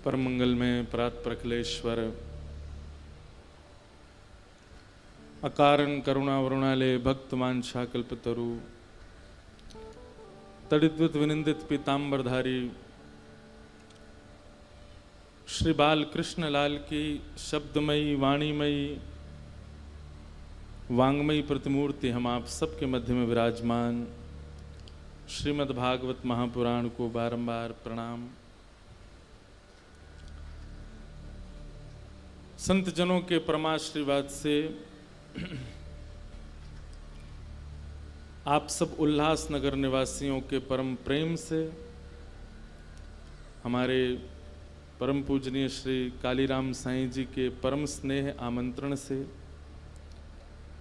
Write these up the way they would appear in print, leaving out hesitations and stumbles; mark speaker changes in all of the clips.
Speaker 1: परम मंगल में प्रात प्रकलेश्वर अकारण करुणा वरुणालय भक्त वांछा कल्पतरु तड़िद्वित विनिंदित पीताम्बरधारी श्री बाल कृष्ण लाल की शब्दमयी वाणीमयी वांगमयी प्रतिमूर्ति हम आप सबके मध्य में विराजमान श्रीमद् भागवत महापुराण को बारंबार प्रणाम। संत जनों के परमाशीर्वाद से आप सब उल्लासनगर निवासियों के परम प्रेम से हमारे परम पूजनीय श्री कालीराम साईं जी के परम स्नेह आमंत्रण से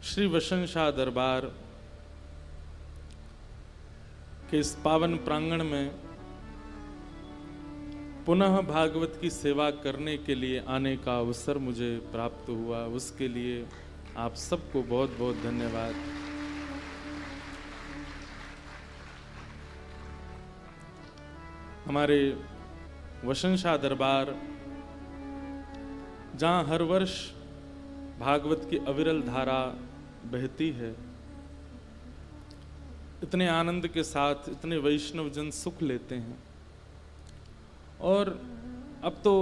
Speaker 1: श्री वसन शाह दरबार के इस पावन प्रांगण में पुनः भागवत की सेवा करने के लिए आने का अवसर मुझे प्राप्त हुआ, उसके लिए आप सबको बहुत बहुत धन्यवाद। हमारे वसन शाह दरबार जहाँ हर वर्ष भागवत की अविरल धारा बहती है, इतने आनंद के साथ इतने वैष्णव जन सुख लेते हैं। और अब तो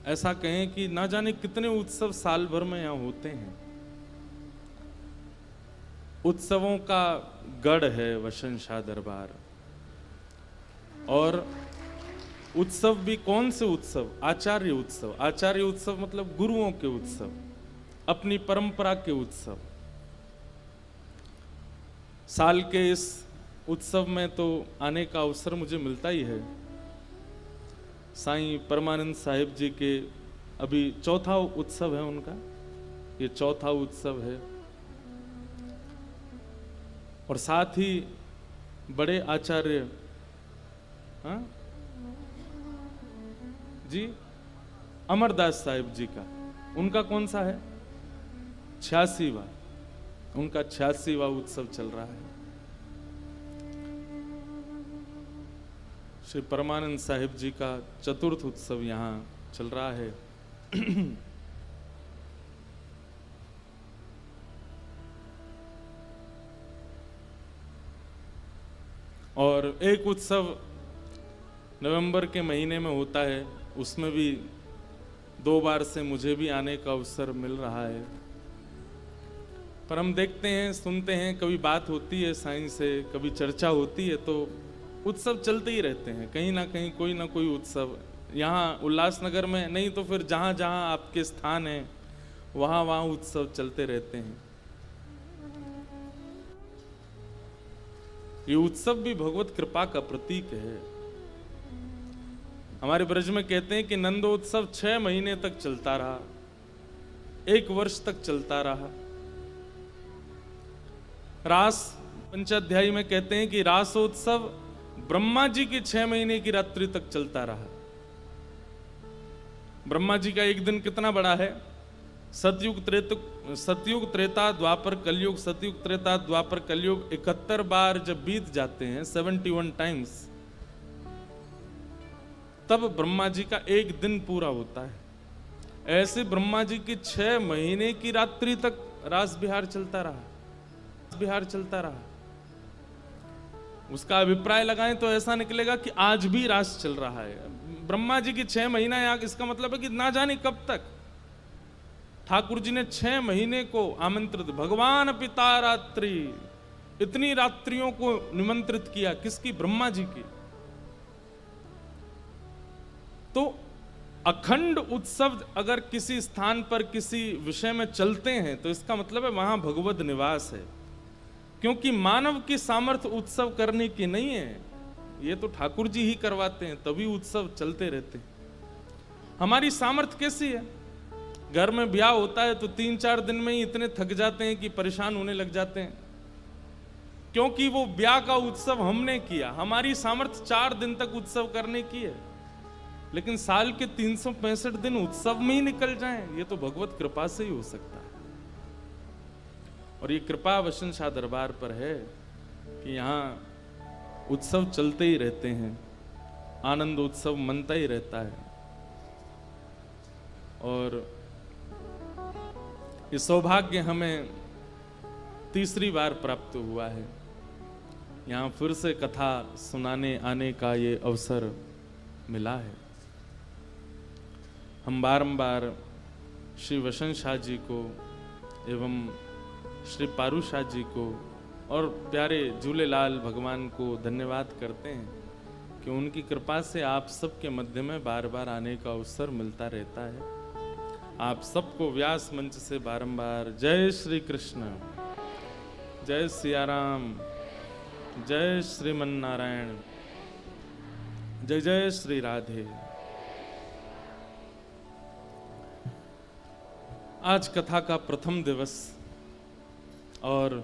Speaker 1: ऐसा कहें कि ना जाने कितने उत्सव साल भर में यहाँ होते हैं। उत्सवों का गढ़ है वसन शाह दरबार। और उत्सव भी कौन से उत्सव? आचार्य उत्सव। आचार्य उत्सव मतलब गुरुओं के उत्सव, अपनी परंपरा के उत्सव। साल के इस उत्सव में तो आने का अवसर मुझे मिलता ही है। साईं परमानंद साहिब जी के अभी चौथा उत्सव है उनका, ये चौथा उत्सव है। और साथ ही बड़े आचार्य जी अमरदास साहिब जी का, उनका कौन सा है? 86वां, उनका 86वां उत्सव चल रहा है। श्री परमानंद साहिब जी का चतुर्थ उत्सव यहाँ चल रहा है। और एक उत्सव नवंबर के महीने में होता है, उसमें भी 2 बार से मुझे भी आने का अवसर मिल रहा है। पर हम देखते हैं, सुनते हैं, कभी बात होती है साईं से, कभी चर्चा होती है, तो उत्सव चलते ही रहते हैं। कहीं ना कहीं कोई ना कोई उत्सव यहाँ उल्लासनगर में नहीं तो फिर जहाँ जहाँ आपके स्थान हैं वहाँ वहाँ उत्सव चलते रहते हैं। ये उत्सव भी भगवत कृपा का प्रतीक है। हमारे ब्रज में कहते हैं कि नंदोत्सव 6 महीने तक चलता रहा, 1 वर्ष तक चलता रहा। रास पंचाध्यायी में कहते हैं कि रासोत्सव ब्रह्मा जी की 6 महीने की रात्रि तक चलता रहा। ब्रह्मा जी का एक दिन कितना बड़ा है? सतयुग त्रेता द्वापर कलयुग, सतयुग त्रेता द्वापर कलयुग 71 बार जब बीत जाते हैं, 71 टाइम्स, तब ब्रह्मा जी का एक दिन पूरा होता है। ऐसे ब्रह्मा जी की 6 महीने की रात्रि तक रास बिहार चलता रहा। उसका अभिप्राय लगाएं तो ऐसा निकलेगा कि आज भी रास चल रहा है। ब्रह्मा जी की 6 महीना याग, इसका मतलब है कि ना जाने कब तक। ठाकुर जी ने 6 महीने को आमंत्रित, भगवान पिता रात्रि, इतनी रात्रियों को निमंत्रित किया। किसकी? ब्रह्मा जी की। तो अखंड उत्सव अगर किसी स्थान पर किसी विषय में चलते हैं तो इसका मतलब है वहां भगवद निवास है। क्योंकि मानव की सामर्थ्य उत्सव करने की नहीं है, ये तो ठाकुर जी ही करवाते हैं, तभी उत्सव चलते रहते हैं। हमारी सामर्थ्य कैसी है? घर में ब्याह होता है तो 3-4 दिन में ही इतने थक जाते हैं कि परेशान होने लग जाते हैं, क्योंकि वो ब्याह का उत्सव हमने किया। हमारी सामर्थ्य 4 दिन तक उत्सव करने की है, लेकिन साल के 365 दिन उत्सव में ही निकल जाएं, ये तो भगवत कृपा से ही हो सकता है। और ये कृपा वसन शाह दरबार पर है कि यहाँ उत्सव चलते ही रहते हैं। आनंद उत्सव मनता ही रहता है। और ये सौभाग्य हमें तीसरी बार प्राप्त हुआ है, यहाँ फिर से कथा सुनाने आने का ये अवसर मिला है। हम बारंबार श्री वसंत शाह जी को एवं श्री पारू शाह जी को और प्यारे झूलेलाल भगवान को धन्यवाद करते हैं कि उनकी कृपा से आप सबके मध्य में बार बार आने का अवसर मिलता रहता है। आप सबको व्यास मंच से बारंबार जय श्री कृष्ण, जय सिया राम, जय श्रीमन नारायण, जय जय श्री राधे। आज कथा का प्रथम दिवस और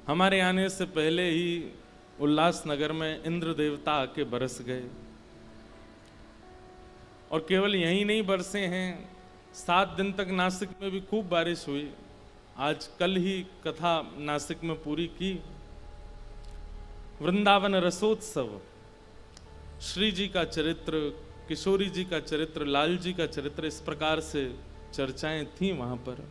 Speaker 1: हमारे आने से पहले ही उल्लासनगर में इंद्र देवता आके बरस गए, और केवल यहीं नहीं बरसे हैं, 7 दिन तक नासिक में भी खूब बारिश हुई। आज कल ही कथा नासिक में पूरी की। वृंदावन रसोत्सव, श्री जी का चरित्र, किशोरी जी का चरित्र, लाल जी का चरित्र, इस प्रकार से चर्चाएं थी वहां पर।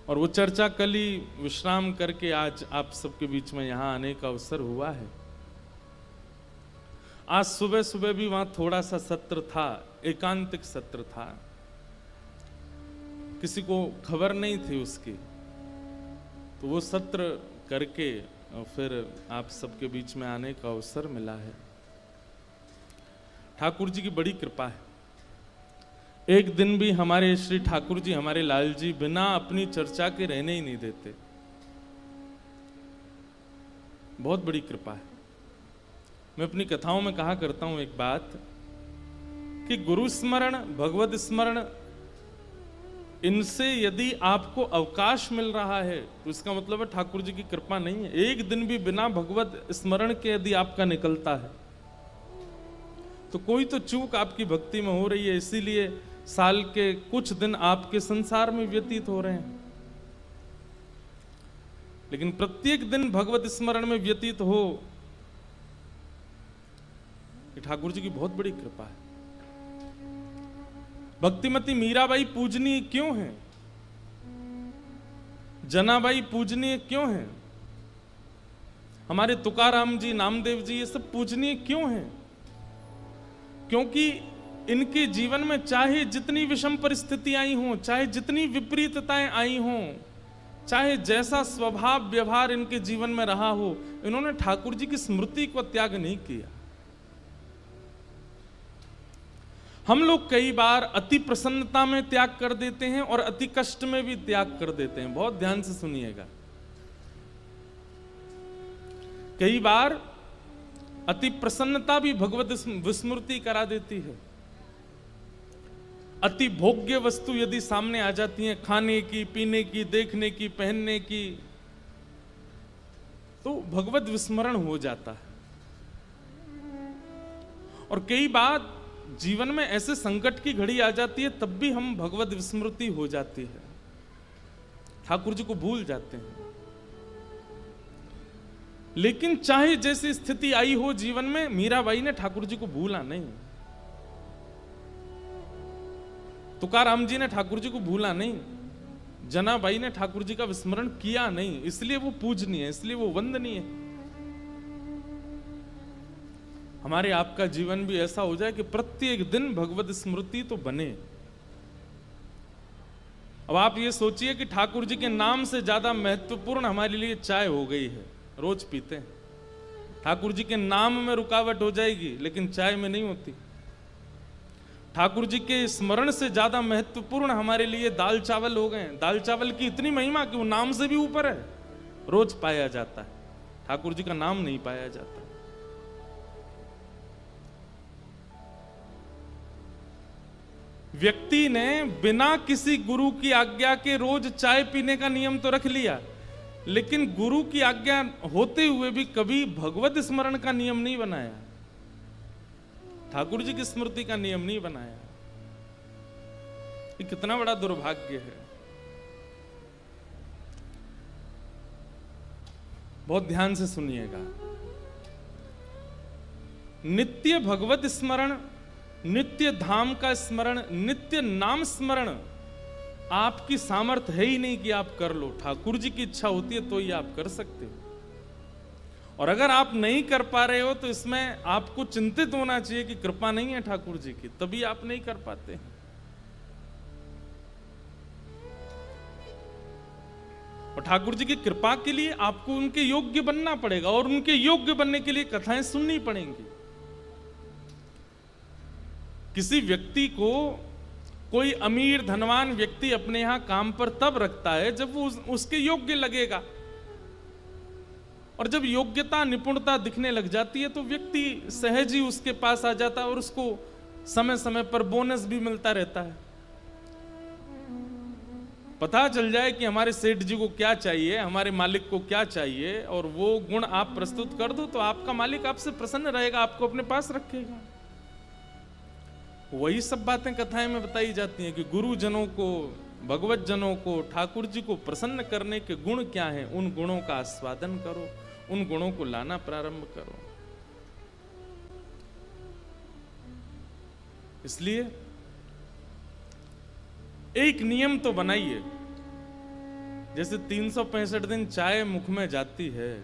Speaker 1: और वो चर्चा कल ही विश्राम करके आज आप सबके बीच में यहाँ आने का अवसर हुआ है। आज सुबह सुबह भी वहां थोड़ा सा सत्र था, एकांतिक सत्र था, किसी को खबर नहीं थी उसकी, तो वो सत्र करके फिर आप सबके बीच में आने का अवसर मिला है। ठाकुर जी की बड़ी कृपा है। एक दिन भी हमारे श्री ठाकुर जी, हमारे लाल जी बिना अपनी चर्चा के रहने ही नहीं देते। बहुत बड़ी कृपा है। मैं अपनी कथाओं में कहा करता हूं एक बात कि गुरु स्मरण, भगवत स्मरण, इनसे यदि आपको अवकाश मिल रहा है तो इसका मतलब है ठाकुर जी की कृपा नहीं है। एक दिन भी बिना भगवत स्मरण के यदि आपका निकलता है तो कोई तो चूक आपकी भक्ति में हो रही है, इसीलिए साल के कुछ दिन आपके संसार में व्यतीत हो रहे हैं। लेकिन प्रत्येक दिन भगवत स्मरण में व्यतीत हो, ये ठाकुर जी की बहुत बड़ी कृपा है। भक्तिमती मीराबाई पूजनीय क्यों है? जनाबाई पूजनीय क्यों है? हमारे तुकाराम जी, नामदेव जी, ये सब पूजनीय क्यों हैं? क्योंकि इनके जीवन में चाहे जितनी विषम परिस्थितियां आई हों, चाहे जितनी विपरीतताएं आई हों, चाहे जैसा स्वभाव व्यवहार इनके जीवन में रहा हो, इन्होंने ठाकुर जी की स्मृति को त्याग नहीं किया। हम लोग कई बार अति प्रसन्नता में त्याग कर देते हैं और अति कष्ट में भी त्याग कर देते हैं। बहुत ध्यान से सुनिएगा। कई बार अति प्रसन्नता भी भगवत विस्मृति करा देती है। अति भोग्य वस्तु यदि सामने आ जाती है, खाने की, पीने की, देखने की, पहनने की, तो भगवत विस्मरण हो जाता है। और कई बार जीवन में ऐसे संकट की घड़ी आ जाती है, तब भी हम भगवत विस्मृति हो जाती है, ठाकुर जी को भूल जाते हैं। लेकिन चाहे जैसी स्थिति आई हो जीवन में, मीराबाई ने ठाकुर जी को भूला नहीं, तुकाराम जी ने ठाकुर जी को भूला नहीं, जनाबाई ने ठाकुर जी का विस्मरण किया नहीं। इसलिए वो पूजनीय है, इसलिए वो वंदनीय है। हमारे आपका जीवन भी ऐसा हो जाए कि प्रत्येक दिन भगवत स्मृति तो बने। अब आप ये सोचिए कि ठाकुर जी के नाम से ज्यादा महत्वपूर्ण हमारे लिए चाय हो गई है। रोज पीते हैं, ठाकुर जी के नाम में रुकावट हो जाएगी लेकिन चाय में नहीं होती। ठाकुर जी के स्मरण से ज्यादा महत्वपूर्ण हमारे लिए दाल चावल हो गए। दाल चावल की इतनी महिमा कि वो नाम से भी ऊपर है, रोज पाया जाता है, ठाकुर जी का नाम नहीं पाया जाता। व्यक्ति ने बिना किसी गुरु की आज्ञा के रोज चाय पीने का नियम तो रख लिया, लेकिन गुरु की आज्ञा होते हुए भी कभी भगवत स्मरण का नियम नहीं बनाया, ठाकुर जी की स्मृति का नियम नहीं बनाया। ये कितना बड़ा दुर्भाग्य है। बहुत ध्यान से सुनिएगा। नित्य भगवत स्मरण, नित्य धाम का स्मरण, नित्य नाम स्मरण आपकी सामर्थ्य है ही नहीं कि आप कर लो। ठाकुर जी की इच्छा होती है तो ही आप कर सकते हो। और अगर आप नहीं कर पा रहे हो तो इसमें आपको चिंतित होना चाहिए कि कृपा नहीं है ठाकुर जी की, तभी आप नहीं कर पाते हैं। और ठाकुर जी की कृपा के लिए आपको उनके योग्य बनना पड़ेगा, और उनके योग्य बनने के लिए कथाएं सुननी पड़ेंगी। किसी व्यक्ति को कोई अमीर धनवान व्यक्ति अपने यहां काम पर तब रखता है जब वो उसके योग्य लगेगा, और जब योग्यता निपुणता दिखने लग जाती है तो व्यक्ति सहज ही उसके पास आ जाता है और उसको समय समय पर बोनस भी मिलता रहता है। पता चल जाए कि हमारे सेठ जी को क्या चाहिए, हमारे मालिक को क्या चाहिए, और वो गुण आप प्रस्तुत कर दो तो आपका मालिक आपसे प्रसन्न रहेगा, आपको अपने पास रखेगा। वही सब बातें कथाएं में बताई जाती हैं कि गुरुजनों को, भगवत जनों को, ठाकुर जी को प्रसन्न करने के गुण क्या हैं, उन गुणों का आस्वादन करो, उन गुणों को लाना प्रारंभ करो। इसलिए एक नियम तो बनाइए, जैसे 365 दिन चाय मुख में जाती है।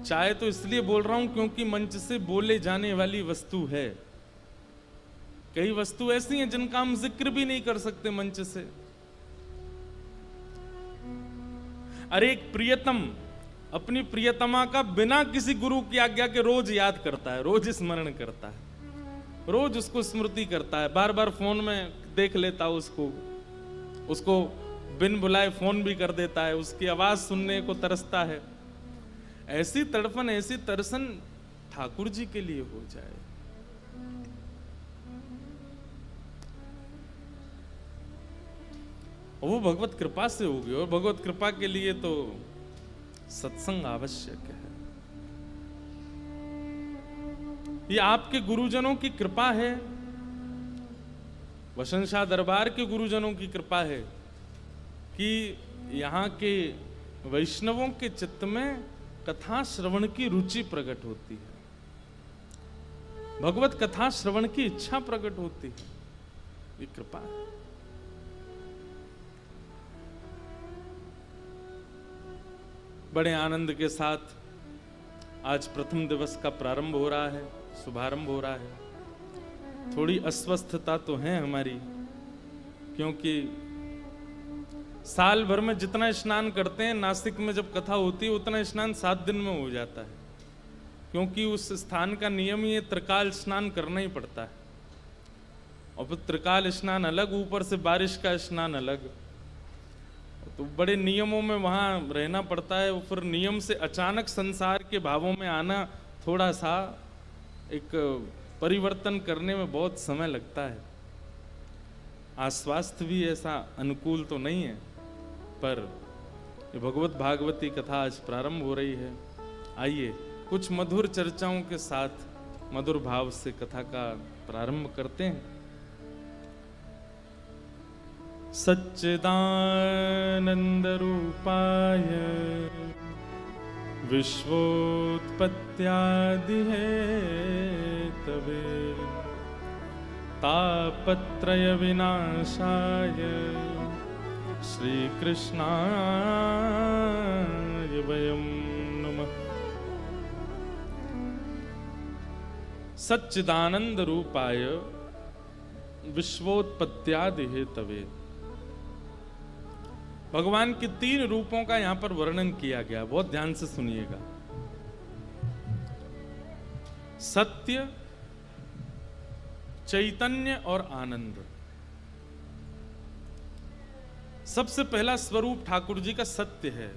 Speaker 1: चाय तो इसलिए बोल रहा हूं क्योंकि मंच से बोले जाने वाली वस्तु है। कई वस्तु ऐसी हैं जिनका हम जिक्र भी नहीं कर सकते मंच से। अरे एक प्रियतम अपनी प्रियतमा का बिना किसी गुरु की आज्ञा के रोज याद करता है, रोज स्मरण करता है, रोज उसको स्मृति करता है, बार बार फोन में देख लेता है उसको बिन बुलाए फोन भी कर देता है, उसकी आवाज सुनने को तरसता है। ऐसी तड़पन, ऐसी तरसन ठाकुर जी के लिए हो जाए। वो भगवत कृपा से होगी, और भगवत कृपा के लिए तो सत्संग आवश्यक है। ये आपके गुरुजनों की कृपा है, वसंत शाह दरबार के गुरुजनों की कृपा है कि यहाँ के वैष्णवों के चित्त में कथा श्रवण की रुचि प्रकट होती है, भगवत कथा श्रवण की इच्छा प्रकट होती है। ये कृपा है। बड़े आनंद के साथ आज प्रथम दिवस का प्रारंभ हो रहा है, शुभारंभ हो रहा है। थोड़ी अस्वस्थता तो है हमारी, क्योंकि साल भर में जितना स्नान करते हैं, नासिक में जब कथा होती है उतना स्नान 7 दिन में हो जाता है, क्योंकि उस स्थान का नियम ही त्रिकाल स्नान करना ही पड़ता है। और फिर त्रिकाल स्नान अलग, ऊपर से बारिश का स्नान अलग, तो बड़े नियमों में वहाँ रहना पड़ता है। फिर नियम से अचानक संसार के भावों में आना थोड़ा सा एक परिवर्तन करने में बहुत समय लगता है। स्वास्थ्य भी ऐसा अनुकूल तो नहीं है, पर ये भगवत भागवती कथा आज प्रारंभ हो रही है। आइए कुछ मधुर चर्चाओं के साथ मधुर भाव से कथा का प्रारंभ करते हैं। सच्चिदानंद रूपाय विश्वोत्पत्त्यादि हेतवे तापत्रय विनाशाय श्री कृष्णाय वयं नमः। सच्चिदानंद रूपाय विश्वोत्पत्त्यादि हेतवे, भगवान के 3 रूपों का यहां पर वर्णन किया गया, बहुत ध्यान से सुनिएगा। सत्य, चैतन्य और आनंद। सबसे पहला स्वरूप ठाकुर जी का सत्य है।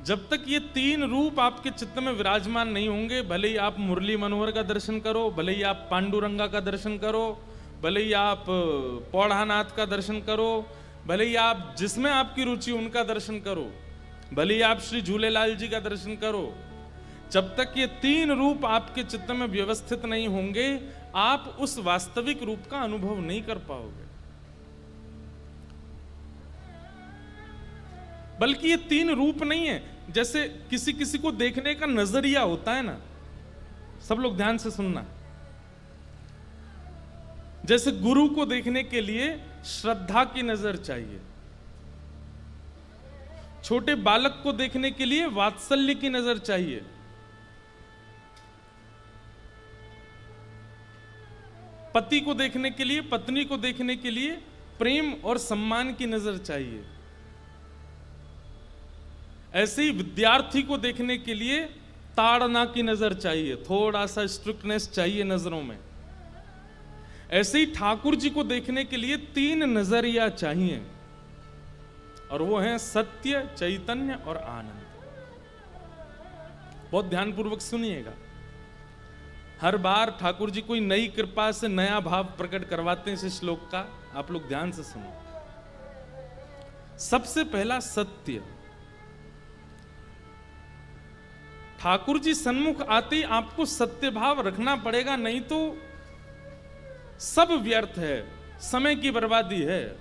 Speaker 1: जब तक ये 3 रूप आपके चित्त में विराजमान नहीं होंगे, भले ही आप मुरली मनोहर का दर्शन करो, भले ही आप पांडुरंगा का दर्शन करो, भले ही आप पौढ़ानाथ का दर्शन करो, भले ही आप जिसमें आपकी रुचि उनका दर्शन करो, भले ही आप श्री झूलेलाल जी का दर्शन करो, जब तक ये 3 रूप आपके चित्त में व्यवस्थित नहीं होंगे, आप उस वास्तविक रूप का अनुभव नहीं कर पाओगे। बल्कि ये 3 रूप नहीं है, जैसे किसी किसी को देखने का नजरिया होता है ना, सब लोग ध्यान से सुनना। जैसे गुरु को देखने के लिए श्रद्धा की नजर चाहिए, छोटे बालक को देखने के लिए वात्सल्य की नजर चाहिए, पति को देखने के लिए, पत्नी को देखने के लिए प्रेम और सम्मान की नजर चाहिए। ऐसे ही विद्यार्थी को देखने के लिए ताड़ना की नजर चाहिए, थोड़ा सा स्ट्रिक्टनेस चाहिए नजरों में। ऐसे ही ठाकुर जी को देखने के लिए 3 नजरिया चाहिए, और वो हैं सत्य, चैतन्य और आनंद। बहुत ध्यानपूर्वक सुनिएगा। हर बार ठाकुर जी कोई नई कृपा से नया भाव प्रकट करवाते हैं इस श्लोक का, आप लोग ध्यान से सुनो। सबसे पहला सत्य। ठाकुर जी सन्मुख आते ही आपको सत्य भाव रखना पड़ेगा, नहीं तो सब व्यर्थ है, समय की बर्बादी है।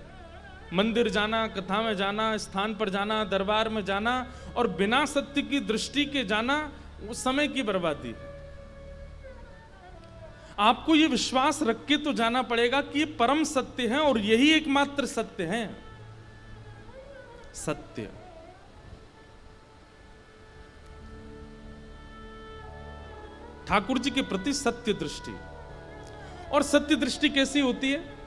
Speaker 1: मंदिर जाना, कथा में जाना, स्थान पर जाना, दरबार में जाना और बिना सत्य की दृष्टि के जाना, वो समय की बर्बादी है। आपको ये विश्वास रख के तो जाना पड़ेगा कि ये परम सत्य है और यही एकमात्र सत्य है। सत्य। ठाकुर जी के प्रति सत्य दृष्टि। और सत्य दृष्टि कैसी होती है?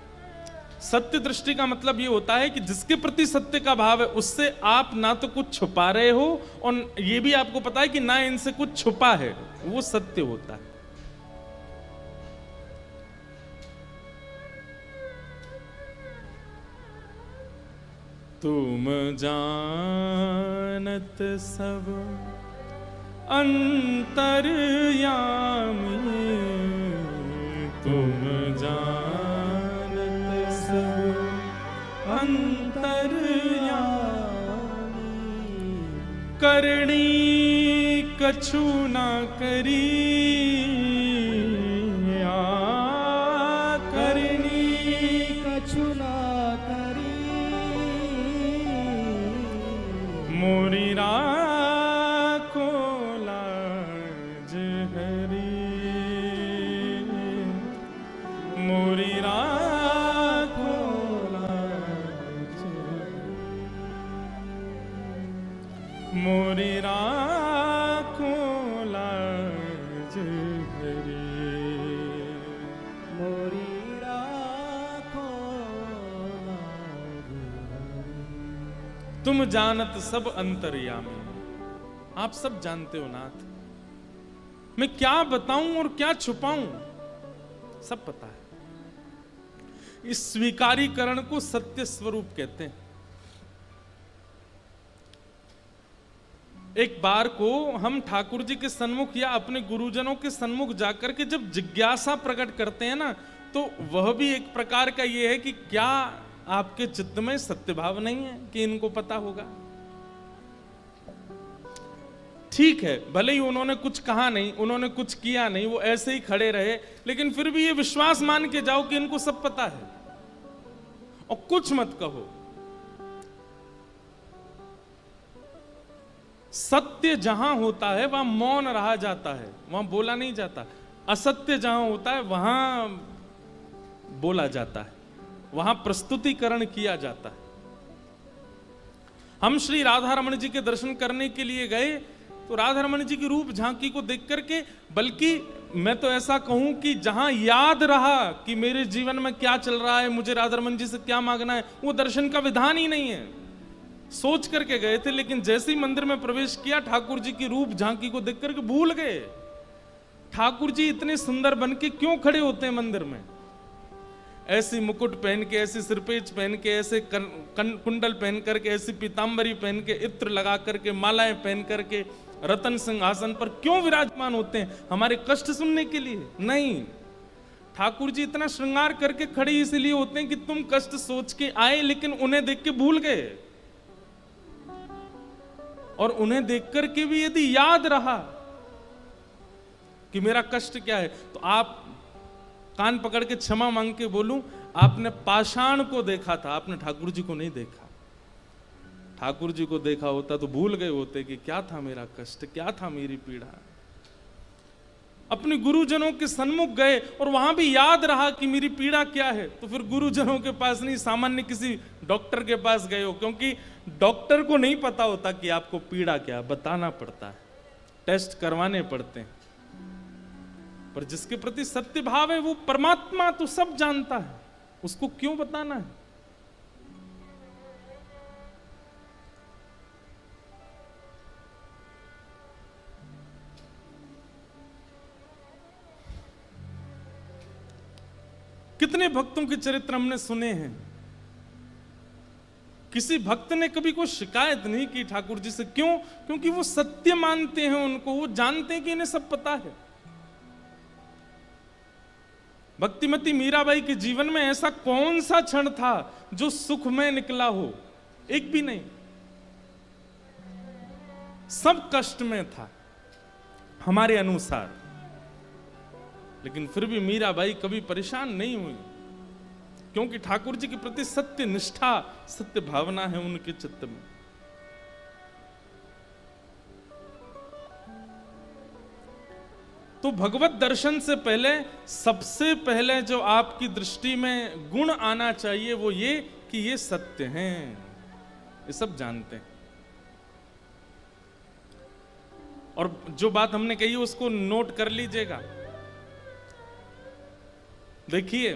Speaker 1: सत्य दृष्टि का मतलब ये होता है कि जिसके प्रति सत्य का भाव है उससे आप ना तो कुछ छुपा रहे हो और ये भी आपको पता है कि ना इनसे कुछ छुपा है, वो सत्य होता है। तुम जानत सब अंतर्यामी, तुम जानत सब अंतर्यामी, करणी कछु ना करी, करणी कछु ना करी, मोरी राखो लाज हरी, मोरी राखो लाज, मोरी राखो लाज हरी, मोरी राखो लाज हरी। तुम जानत सब अंतर्यामी, आप सब जानते हो नाथ, मैं क्या बताऊं और क्या छुपाऊं, सब पता है। इस स्वीकारीकरण को सत्य स्वरूप कहते हैं। एक बार को हम ठाकुर जी के सन्मुख या अपने गुरुजनों के सन्मुख जाकर के जब जिज्ञासा प्रकट करते हैं ना, तो वह भी एक प्रकार का यह है कि क्या आपके चित्त में सत्य भाव नहीं है कि इनको पता होगा। ठीक है, भले ही उन्होंने कुछ कहा नहीं, उन्होंने कुछ किया नहीं, वो ऐसे ही खड़े रहे, लेकिन फिर भी ये विश्वास मान के जाओ कि इनको सब पता है और कुछ मत कहो। सत्य जहां होता है वहां मौन रहा जाता है, वहां बोला नहीं जाता। असत्य जहां होता है वहां बोला जाता है, वहां प्रस्तुतिकरण किया जाता है। हम श्री राधा रमण जी के दर्शन करने के लिए गए तो राधा रमण जी की रूप झांकी को देख करके, बल्कि मैं तो ऐसा कहूं कि जहां याद रहा कि मेरे जीवन में क्या चल रहा है, मुझे राधा रमण जी से क्या मांगना है, वो दर्शन का विधान ही नहीं है। सोच करके गए थे, लेकिन जैसे ही मंदिर में प्रवेश किया ठाकुर जी की रूप झांकी को देख करके भूल गए। ठाकुर जी इतने सुंदर बन के क्यों खड़े होते हैं मंदिर में, ऐसी मुकुट पहन के, ऐसी सिरपेज पहन के, ऐसे कुंडल पहन करके, ऐसी पीतांबरी पहन के, इत्र लगा करके, मालाएं पहन करके रतन सिंहासन पर क्यों विराजमान होते हैं? हमारे कष्ट सुनने के लिए नहीं। ठाकुर जी इतना श्रृंगार करके खड़े इसलिए होते हैं कि तुम कष्ट सोच के आए, लेकिन उन्हें देख के भूल गए। और उन्हें देख करके भी यदि याद रहा कि मेरा कष्ट क्या है, तो आप कान पकड़ के क्षमा मांग के बोलूं, आपने पाषाण को देखा था, आपने ठाकुर जी को नहीं देखा। ठाकुर जी को देखा होता तो भूल गए होते कि क्या था मेरा कष्ट, क्या था मेरी पीड़ा। अपने गुरुजनों के सन्मुख गए और वहां भी याद रहा कि मेरी पीड़ा क्या है, तो फिर गुरुजनों के पास नहीं, सामान्य किसी डॉक्टर के पास गए हो, क्योंकि डॉक्टर को नहीं पता होता कि आपको पीड़ा क्या, बताना पड़ता है, टेस्ट करवाने पड़ते हैं। पर जिसके प्रति सत्य भाव है वो परमात्मा तो सब जानता है, उसको क्यों बताना है? कितने भक्तों के चरित्र हमने सुने हैं, किसी भक्त ने कभी कोई शिकायत नहीं की ठाकुर जी से। क्यों? क्योंकि वो सत्य मानते हैं उनको, वो जानते हैं कि इन्हें सब पता है। भक्तिमती मीराबाई के जीवन में ऐसा कौन सा क्षण था जो सुख में निकला हो? एक भी नहीं, सब कष्ट में था हमारे अनुसार। लेकिन फिर भी मीराबाई कभी परेशान नहीं हुई, क्योंकि ठाकुर जी के प्रति सत्य निष्ठा, सत्य भावना है उनके चित्त में। तो भगवत दर्शन से पहले सबसे पहले जो आपकी दृष्टि में गुण आना चाहिए वो ये कि ये सत्य हैं, ये सब जानते हैं। और जो बात हमने कही उसको नोट कर लीजिएगा। देखिए,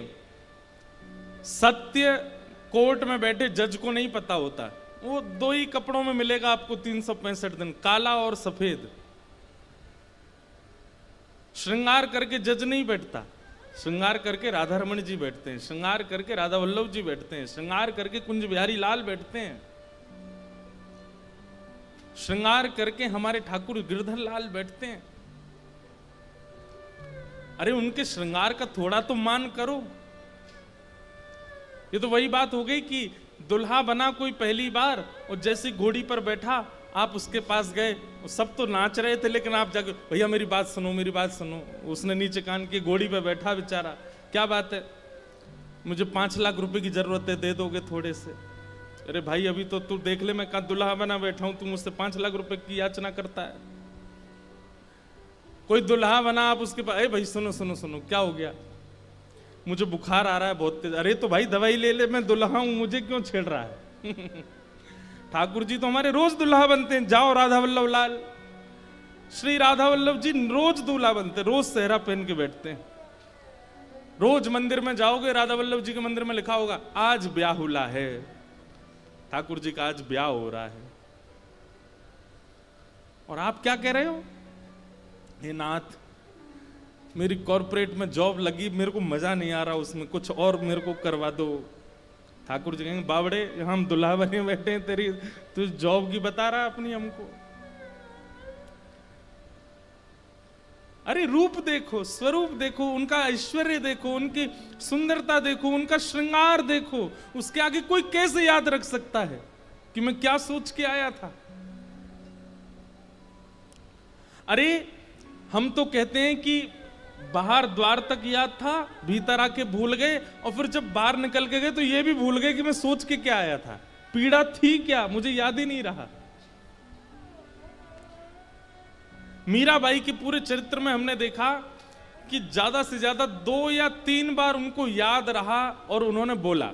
Speaker 1: सत्य कोर्ट में बैठे जज को नहीं पता होता, वो दो ही कपड़ों में मिलेगा आपको 365 दिन, काला और सफेद। श्रृंगार करके जज नहीं बैठता, श्रृंगार करके राधा रमण जी बैठते हैं, श्रृंगार करके राधा वल्लभ जी बैठते हैं, श्रृंगार करके कुंज बिहारी लाल बैठते हैं, श्रृंगार करके हमारे ठाकुर गिरधर लाल बैठते हैं। अरे उनके श्रृंगार का थोड़ा तो मान करो। ये तो वही बात हो गई कि दुल्हा बना कोई पहली बार और जैसी घोड़ी पर बैठा आप उसके पास गए, सब तो नाच रहे थे लेकिन आप जाके भैया मेरी बात सुनो, मेरी बात सुनो। उसने नीचे कान के घोड़ी पे बैठा बेचारा, क्या बात है, मुझे 5 लाख रुपए की जरूरत है, दे दोगे थोड़े से? अरे भाई अभी तो तू देख ले, मैं कहाँ दुल्हा बना बैठा हूं, तू मुझसे 5 लाख रुपए की याचना करता है। कोई दुल्हा बना, आप उसके पास, अरे भाई सुनो सुनो सुनो, क्या हो गया? मुझे बुखार आ रहा है बहुत तेज। अरे तो भाई दवाई ले ले, मैं दुल्हा हूं, मुझे क्यों छेड़ रहा है? ठाकुर जी तो हमारे रोज दुल्हा बनते हैं। जाओ राधा वल्लभ लाल, श्री राधा वल्लभ जी रोज दूल्हा बनते, रोज सेहरा पहन के बैठते हैं। रोज मंदिर में जाओगे, राधा वल्लभ जी के मंदिर में लिखा होगा आज ब्याहुला है, ठाकुर जी का आज ब्याह हो रहा है। और आप क्या कह रहे हो? हे नाथ, मेरी कॉर्पोरेट में जॉब लगी, मेरे को मजा नहीं आ रहा उसमें, कुछ और मेरे को करवा दो। ठाकुर जी कहेंगे बावड़े, हम दुल्हा बने बैठे हैं, तेरी तू जॉब की बता रहा अपनी हमको। अरे रूप देखो, स्वरूप देखो, उनका ऐश्वर्य देखो, उनकी सुंदरता देखो, उनका श्रृंगार देखो, उसके आगे कोई कैसे याद रख सकता है कि मैं क्या सोच के आया था? अरे हम तो कहते हैं कि बाहर द्वार तक याद था, भीतर आके भूल गए, और फिर जब बाहर निकल के गए तो ये भी भूल गए कि मैं सोच के क्या आया था, पीड़ा थी क्या, मुझे याद ही नहीं रहा। मीराबाई के पूरे चरित्र में हमने देखा कि ज्यादा से ज्यादा 2 या 3 बार उनको याद रहा और उन्होंने बोला।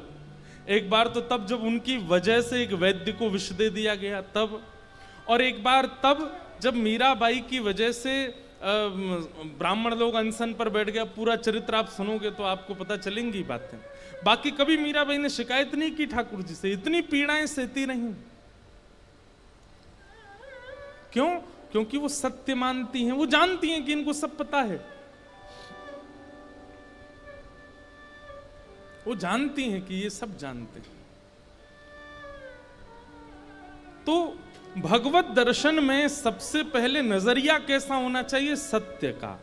Speaker 1: एक बार तो तब जब उनकी वजह से एक वैद्य को विष दे दिया गया तब, और एक बार तब जब मीराबाई की वजह से ब्राह्मण लोग अनशन पर बैठ गया। पूरा चरित्र आप सुनोगे तो आपको पता चलेंगी बातें। बाकी कभी मीराबाई ने शिकायत नहीं की ठाकुर जी से, इतनी पीड़ाएं सहती नहीं। क्यों? क्योंकि वो सत्य मानती हैं, वो जानती हैं कि इनको सब पता है, वो जानती हैं कि ये सब जानते हैं। तो भगवत दर्शन में सबसे पहले नजरिया कैसा होना चाहिए? सत्य का।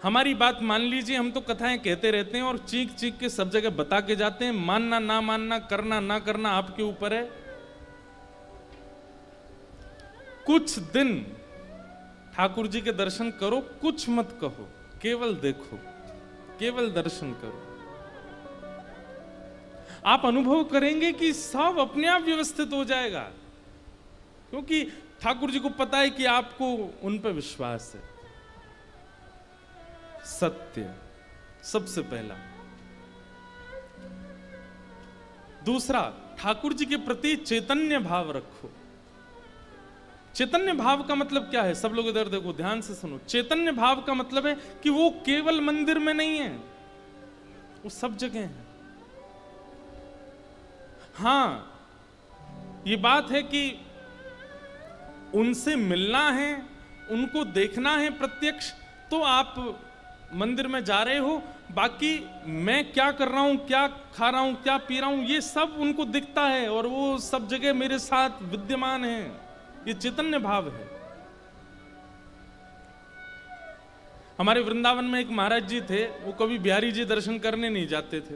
Speaker 1: हमारी बात मान लीजिए, हम तो कथाएं कहते रहते हैं और चीख चीख के सब जगह बता के जाते हैं, मानना ना मानना, करना ना करना आपके ऊपर है। कुछ दिन ठाकुर जी के दर्शन करो, कुछ मत कहो, केवल देखो, केवल दर्शन करो। आप अनुभव करेंगे कि सब अपने आप व्यवस्थित हो जाएगा, क्योंकि ठाकुर जी को पता है कि आपको उन पर विश्वास है। सत्य सबसे पहला। दूसरा, ठाकुर जी के प्रति चैतन्य भाव रखो। चैतन्य भाव का मतलब क्या है? सब लोग इधर देखो, ध्यान से सुनो। चैतन्य भाव का मतलब है कि वो केवल मंदिर में नहीं है, वो सब जगह है। हां, ये बात है कि उनसे मिलना है, उनको देखना है प्रत्यक्ष, तो आप मंदिर में जा रहे हो। बाकी मैं क्या कर रहा हूं, क्या खा रहा हूं, क्या पी रहा हूं, ये सब उनको दिखता है और वो सब जगह मेरे साथ विद्यमान है। ये चैतन्य भाव है। हमारे वृंदावन में एक महाराज जी थे, वो कभी बिहारी जी दर्शन करने नहीं जाते थे।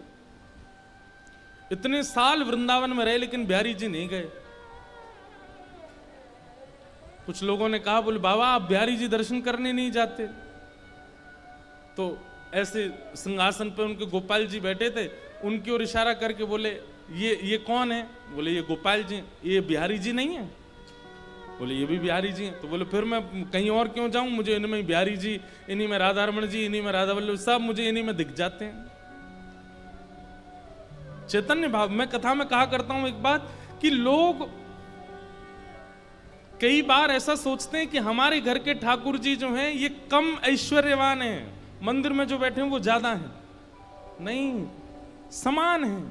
Speaker 1: इतने साल वृंदावन में रहे लेकिन बिहारी जी नहीं गए। कुछ लोगों ने कहा, बोले बाबा आप बिहारी जी दर्शन करने नहीं जाते? तो ऐसे सिंहासन पे उनके गोपाल जी बैठे थे, उनकी ओर इशारा करके बोले ये कौन है? बोले ये गोपाल जी। ये बिहारी जी नहीं है? बोले ये भी बिहारी जी हैं। तो बोले फिर मैं कहीं और क्यों जाऊं, मुझे इनमें ही बिहारी जी, इन्हीं में राधा रमण जी, इन्हीं में राधा वल्लभ, सब मुझे इन्हीं में दिख जाते हैं। चैतन्य भाव। मैं कथा में कहा करता हूं एक बात कि लोग कई बार ऐसा सोचते हैं कि हमारे घर के ठाकुर जी जो हैं ये कम ऐश्वर्यवान हैं, मंदिर में जो बैठे हैं वो ज्यादा हैं। नहीं, समान है,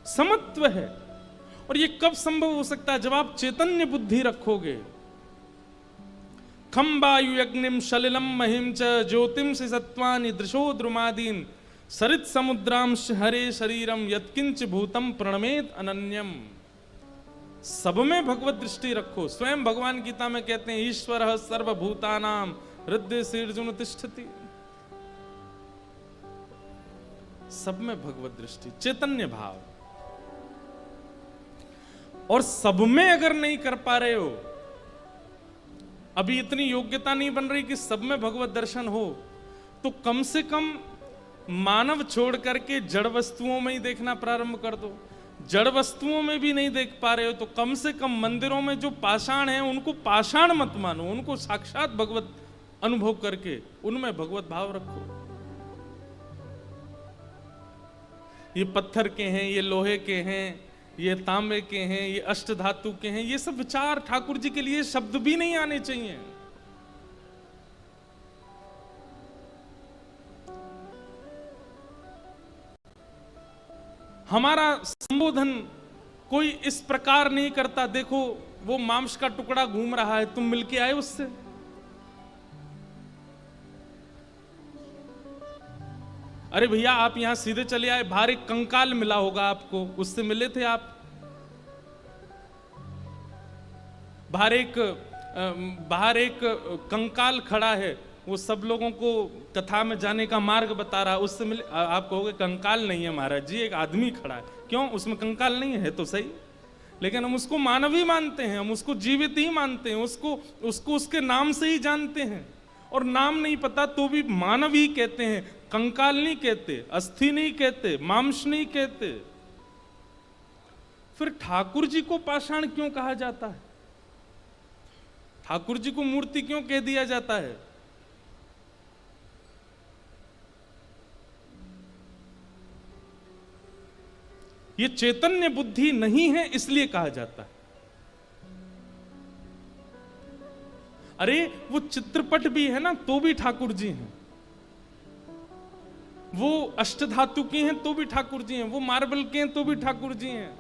Speaker 1: समत्व है। और ये कब संभव हो सकता है? जब आप चैतन्य बुद्धि रखोगे। खम वायु अग्निम सलिलम महिम च ज्योतिम से सत्वानि दृशो द्रुमादीन सरित समुद्रांश हरे शरीरम यत्किंच भूतम प्रणमेत अनन्यम। सब में भगवत दृष्टि रखो। स्वयं भगवान गीता में कहते हैं, ईश्वर सर्वभूतानां हृदय शीर्जुन तिष्ठति। सब में भगवत दृष्टि, चैतन्य भाव। और सब में अगर नहीं कर पा रहे हो, अभी इतनी योग्यता नहीं बन रही कि सब में भगवत दर्शन हो, तो कम से कम मानव छोड़ करके जड़ वस्तुओं में ही देखना प्रारंभ कर दो। जड़ वस्तुओं में भी नहीं देख पा रहे हो तो कम से कम मंदिरों में जो पाषाण है उनको पाषाण मत मानो, उनको साक्षात भगवत अनुभव करके उनमें भगवत भाव रखो। ये पत्थर के हैं, ये लोहे के हैं, ये तांबे के हैं, ये अष्ट धातु के हैं, ये सब विचार ठाकुर जी के लिए शब्द भी नहीं आने चाहिए। हमारा संबोधन कोई इस प्रकार नहीं करता, देखो वो मांस का टुकड़ा घूम रहा है, तुम मिलके आए उससे। अरे भैया आप यहां सीधे चले आए, बाहर एक कंकाल मिला होगा आपको, उससे मिले थे आप? बाहर एक कंकाल खड़ा है, वो सब लोगों को कथा में जाने का मार्ग बता रहा है, उससे मिले? आप कहोगे कंकाल नहीं है महाराज जी, एक आदमी खड़ा है। क्यों? उसमें कंकाल नहीं है तो सही, लेकिन हम उसको मानव ही मानते हैं, हम उसको जीवित ही मानते हैं, उसको उसके नाम से ही जानते हैं। और नाम नहीं पता तो भी मानव ही कहते हैं, कंकाल नहीं कहते, अस्थि नहीं कहते, मांस नहीं कहते। फिर ठाकुर जी को पाषाण क्यों कहा जाता है? ठाकुर जी को मूर्ति क्यों कह दिया जाता है? ये चैतन्य बुद्धि नहीं है इसलिए कहा जाता है। अरे वो चित्रपट भी है ना तो भी ठाकुर जी हैं, वो अष्टधातु के हैं तो भी ठाकुर जी हैं, वो मार्बल के हैं तो भी ठाकुर जी हैं,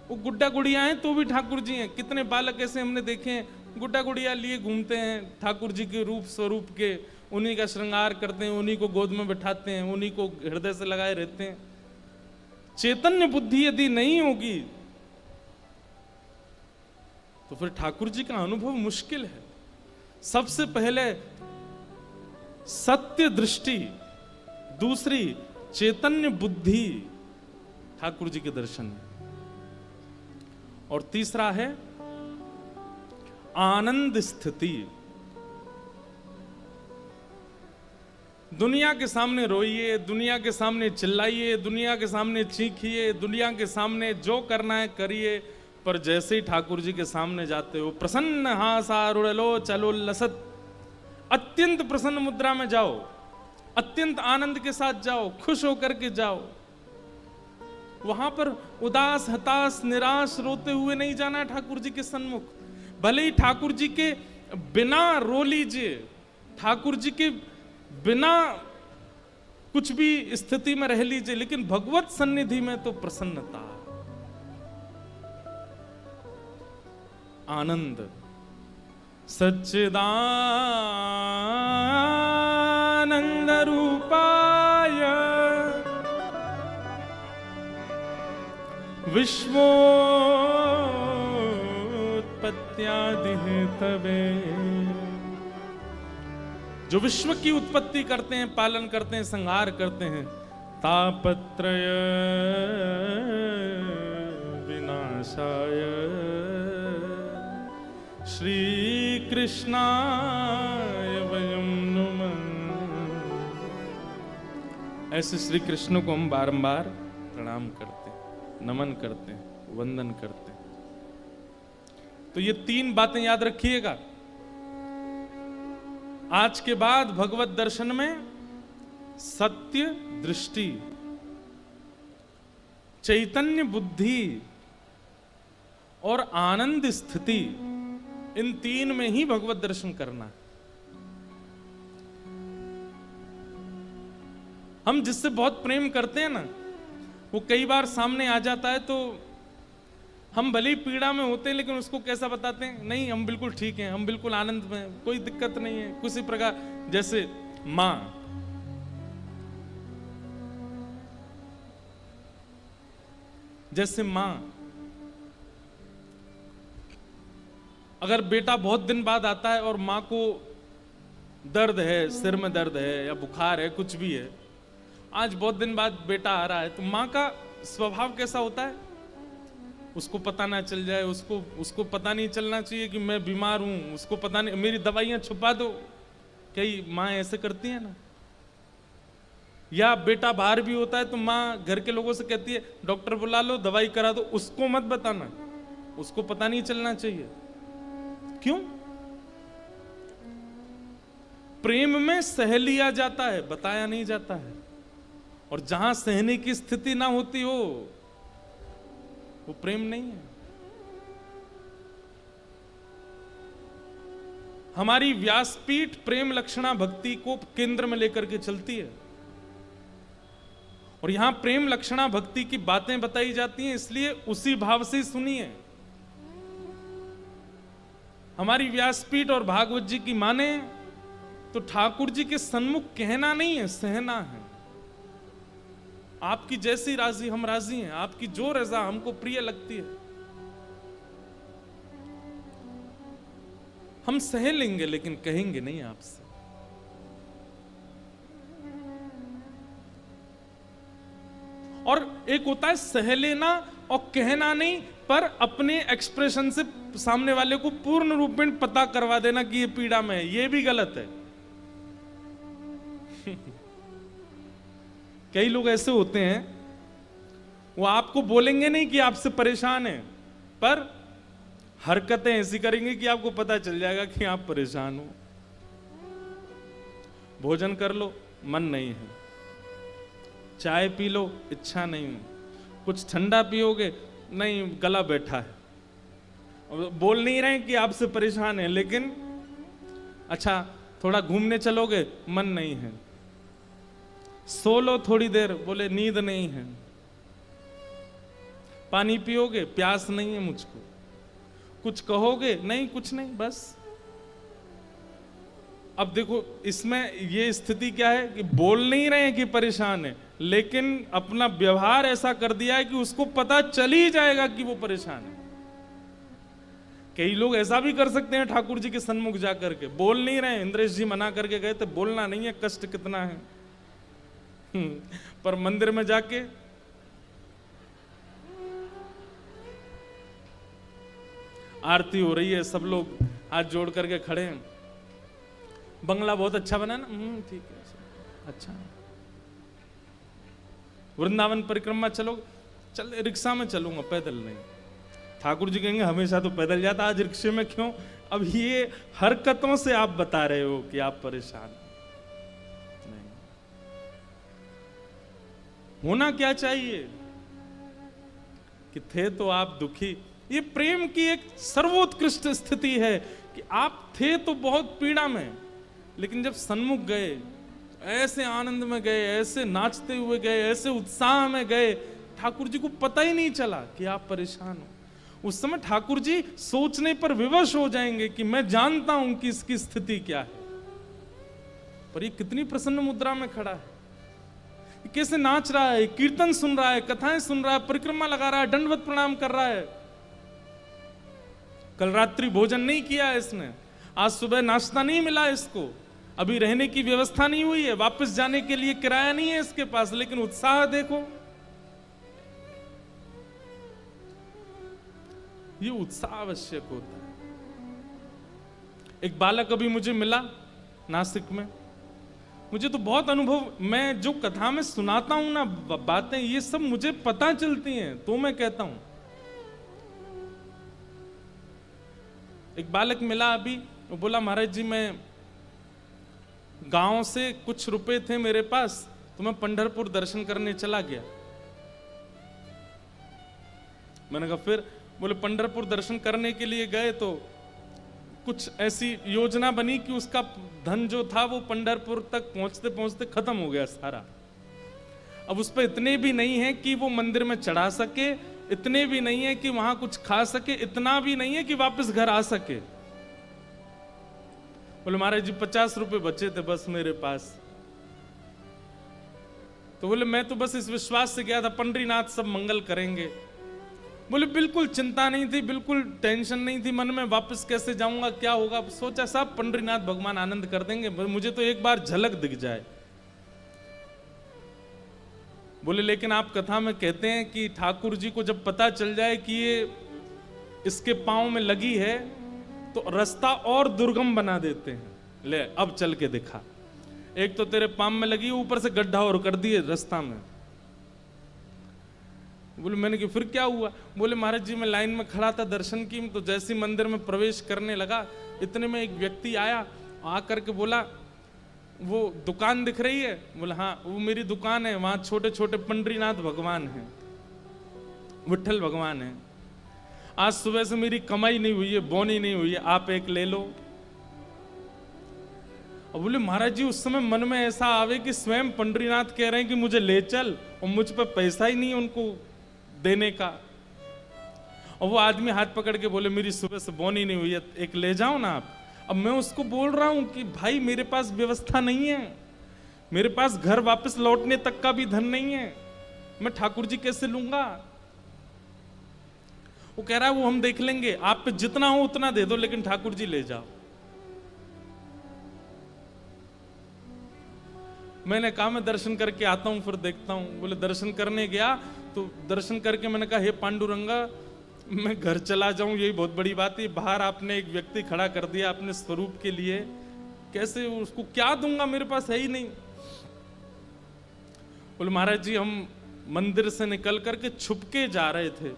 Speaker 1: वो गुड्डा गुड़िया हैं तो भी ठाकुर जी हैं। कितने बालक ऐसे हमने देखे हैं गुड्डा गुड़िया लिए घूमते हैं, ठाकुर जी के रूप स्वरूप के, उन्हीं का श्रृंगार करते हैं, उन्हीं को गोद में बिठाते हैं, उन्हीं को हृदय से लगाए रहते हैं। चैतन्य बुद्धि यदि नहीं होगी तो फिर ठाकुर जी का अनुभव मुश्किल है। सबसे पहले सत्य दृष्टि, दूसरी चैतन्य बुद्धि ठाकुर जी के दर्शन में, और तीसरा है आनंद स्थिति। दुनिया के सामने रोइए, दुनिया के सामने चिल्लाइए, दुनिया के सामने चीखिए, दुनिया के सामने जो करना है करिए, पर जैसे ही ठाकुर जी के सामने जाते हो, प्रसन्न हासारुण लो चलो लसत, अत्यंत प्रसन्न मुद्रा में जाओ, अत्यंत आनंद के साथ जाओ, खुश होकर के जाओ। वहां पर उदास, हताश, निराश, रोते हुए नहीं जाना है ठाकुर जी के सन्मुख। भले ही ठाकुर जी के बिना रो लीजिए, ठाकुर जी के बिना कुछ भी स्थिति में रह लीजिए, लेकिन भगवत सन्निधि में तो प्रसन्नता, आनंद। सच्चिदानंद रूपाय विश्वोत्पत्त्यादि हेतवे, जो विश्व की उत्पत्ति करते हैं, पालन करते हैं, संहार करते हैं, तापत्रय विनाशाय श्री कृष्णाय वयं नुमः। ऐसे श्री कृष्ण को हम बारंबार प्रणाम करते हैं, नमन करते हैं, वंदन करते हैं। तो ये 3 बातें याद रखिएगा। आज के बाद भगवत दर्शन में सत्य दृष्टि, चैतन्य बुद्धि और आनंद स्थिति, इन 3 में ही भगवत दर्शन करना है। हम जिससे बहुत प्रेम करते हैं ना, वो कई बार सामने आ जाता है तो हम भले ही पीड़ा में होते हैं, लेकिन उसको कैसा बताते हैं, नहीं हम बिल्कुल ठीक हैं, हम बिल्कुल आनंद में हैं, कोई दिक्कत नहीं है। किसी प्रकार, जैसे मां, जैसे मां, अगर बेटा बहुत दिन बाद आता है और मां को दर्द है, सिर में दर्द है या बुखार है, कुछ भी है, आज बहुत दिन बाद बेटा आ रहा है, तो मां का स्वभाव कैसा होता है? उसको पता ना चल जाए, उसको पता नहीं चलना चाहिए कि मैं बीमार हूं, उसको पता नहीं, मेरी दवाइयां छुपा दो। कई माँ ऐसे करती है ना। या बेटा बाहर भी होता है तो माँ घर के लोगों से कहती है डॉक्टर बुला लो, दवाई करा दो, उसको मत बताना, उसको पता नहीं चलना चाहिए। क्यों? प्रेम में सह लिया जाता है, बताया नहीं जाता है। और जहां सहने की स्थिति ना होती हो, वो प्रेम नहीं है। हमारी व्यासपीठ प्रेम लक्षणा भक्ति को केंद्र में लेकर के चलती है, और यहां प्रेम लक्षणा भक्ति की बातें बताई जाती हैं, इसलिए उसी भाव से सुनिए। हमारी व्यासपीठ और भागवत जी की माने तो ठाकुर जी के सन्मुख कहना नहीं है, सहना है। आपकी जैसी राजी हम राजी हैं, आपकी जो रजा हमको प्रिय लगती है हम सह लेंगे, लेकिन कहेंगे नहीं आपसे। और एक होता है सह लेना और कहना नहीं, पर अपने एक्सप्रेशन से सामने वाले को पूर्ण रूप में पता करवा देना कि ये पीड़ा में है, ये भी गलत है। कई लोग ऐसे होते हैं, वो आपको बोलेंगे नहीं कि आपसे परेशान है, पर हरकतें ऐसी करेंगे कि आपको पता चल जाएगा कि आप परेशान हो। भोजन कर लो, मन नहीं है। चाय पी लो, इच्छा नहीं है। कुछ ठंडा पियोगे, नहीं, गला बैठा है। बोल नहीं रहे कि आपसे परेशान है, लेकिन अच्छा थोड़ा घूमने चलोगे, मन नहीं है। सो लो थोड़ी देर, बोले नींद नहीं है। पानी पियोगे, प्यास नहीं है मुझको। कुछ कहोगे, नहीं कुछ नहीं, बस। अब देखो इसमें ये स्थिति क्या है कि बोल नहीं रहे हैं कि परेशान है, लेकिन अपना व्यवहार ऐसा कर दिया है कि उसको पता चल ही जाएगा कि वो परेशान है। कई लोग ऐसा भी कर सकते हैं ठाकुर जी के सन्मुख जाकर के, बोल नहीं रहे, इंद्रेश जी मना करके गए थे, बोलना नहीं है, कष्ट कितना है। पर मंदिर में जाके आरती हो रही है, सब लोग हाथ जोड़ करके खड़े हैं। बंगला बहुत अच्छा बना ना, ठीक है, अच्छा। वृंदावन परिक्रमा चलो, चल रिक्शा में चलूंगा, पैदल नहीं। ठाकुर जी कहेंगे हमेशा तो पैदल जाता, आज रिक्शे में क्यों? अब ये हरकतों से आप बता रहे हो कि आप परेशान नहीं। होना क्या चाहिए कि थे तो आप दुखी। ये प्रेम की एक सर्वोत्कृष्ट स्थिति है कि आप थे तो बहुत पीड़ा में, लेकिन जब सन्मुख गए, ऐसे आनंद में गए, ऐसे नाचते हुए गए, ऐसे उत्साह में गए, ठाकुर जी को पता ही नहीं चला कि आप परेशान हो। उस समय ठाकुर जी सोचने पर विवश हो जाएंगे कि मैं जानता हूं कि इसकी स्थिति क्या है, पर ये कितनी प्रसन्न मुद्रा में खड़ा है, कैसे नाच रहा है, कीर्तन सुन रहा है, कथाएं सुन रहा है, परिक्रमा लगा रहा है, दंडवत प्रणाम कर रहा है। कल रात्रि भोजन नहीं किया है इसने, आज सुबह नाश्ता नहीं मिला इसको, अभी रहने की व्यवस्था नहीं हुई है, वापस जाने के लिए किराया नहीं है इसके पास, लेकिन उत्साह देखो। ये उत्साह आवश्यक होता है। एक बालक अभी मुझे मिला नासिक में, मुझे तो बहुत अनुभव, मैं जो कथा में सुनाता हूं ना बातें, ये सब मुझे पता चलती हैं, तो मैं कहता हूं। एक बालक मिला अभी, वो बोला महाराज जी मैं गांव से कुछ रुपए थे मेरे पास, तो मैं पंढरपुर दर्शन करने चला गया। मैंने कहा फिर? बोले पंढरपुर दर्शन करने के लिए गए तो कुछ ऐसी योजना बनी कि उसका धन जो था वो पंढरपुर तक पहुंचते पहुंचते खत्म हो गया सारा। अब उस पर इतने भी नहीं है कि वो मंदिर में चढ़ा सके, इतने भी नहीं है कि वहां कुछ खा सके, इतना भी नहीं है कि वापस घर आ सके। बोले महाराज जी 50 रुपए बचे थे बस मेरे पास। तो बोले मैं तो बस इस विश्वास से गया था पंडरीनाथ सब मंगल करेंगे। बोले बिल्कुल चिंता नहीं थी, बिल्कुल टेंशन नहीं थी मन में, वापस कैसे जाऊंगा, क्या होगा, सोचा सब पंडरीनाथ भगवान आनंद कर देंगे, मुझे तो एक बार झलक दिख जाए। बोले लेकिन आप कथा में कहते हैं कि ठाकुर जी को जब पता चल जाए कि ये इसके पांव में लगी है तो रास्ता और दुर्गम बना देते हैं। ले अब चल के दिखा, एक तो तेरे पांव में लगी, ऊपर से गड्ढा और कर दिए रास्ता में। बोले मैंने कि फिर क्या हुआ? बोले महाराज जी मैं लाइन में खड़ा था दर्शन की, तो जैसे मंदिर में प्रवेश करने लगा, इतने में एक व्यक्ति आया, आकर के बोला वो दुकान दिख रही है? बोला हाँ वो मेरी दुकान है, वहां छोटे छोटे पंडरीनाथ भगवान हैं, विठल भगवान है, आज सुबह से मेरी कमाई नहीं हुई है, बोनी नहीं हुई है, आप एक ले लो। और बोले महाराज जी उस समय मन में ऐसा आवे कि स्वयं पंडरीनाथ कह रहे हैं कि मुझे ले चल, और मुझ पर पैसा ही नहीं उनको देने का। और वो आदमी हाथ पकड़ के बोले मेरी सुबह से बोनी नहीं हुई है, एक ले जाओ ना आप। अब मैं उसको बोल रहा हूं कि भाई मेरे पास व्यवस्था नहीं है, मेरे पास घर वापस लौटने तक का भी धन नहीं है, मैं ठाकुर जी कैसे लूंगा? वो कह रहा है वो हम देख लेंगे, आप पे जितना हो उतना दे दो, लेकिन ठाकुर जी ले जाओ। मैंने कहा मैं दर्शन करके आता हूं फिर देखता हूं। बोले दर्शन करने गया तो दर्शन करके मैंने कहा हे पांडुरंगा मैं घर चला जाऊं, यही बहुत बड़ी बात है। बाहर आपने एक व्यक्ति खड़ा कर दिया अपने स्वरूप के लिए, कैसे उसको क्या दूंगा, मेरे पास है ही नहीं। बोले महाराज जी हम मंदिर से निकल करके छुपके जा रहे थे,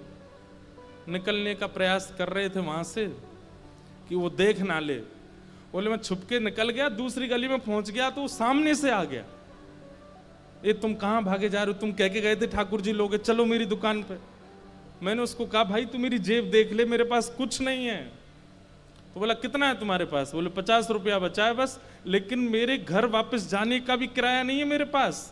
Speaker 1: निकलने का प्रयास कर रहे थे वहां से कि वो देख ना ले। बोले मैं छुपके निकल गया, दूसरी गली में पहुंच गया तो वो सामने से आ गया, ये तुम कहां भागे जा रहे हो, तुम कह के गए थे ठाकुर जी लोगे, चलो मेरी दुकान पे। मैंने उसको कहा भाई तू मेरी जेब देख ले, मेरे पास कुछ नहीं है। तो बोला कितना है तुम्हारे पास? बोले 50 रुपया बचा है बस, लेकिन मेरे घर वापस जाने का भी किराया नहीं है मेरे पास।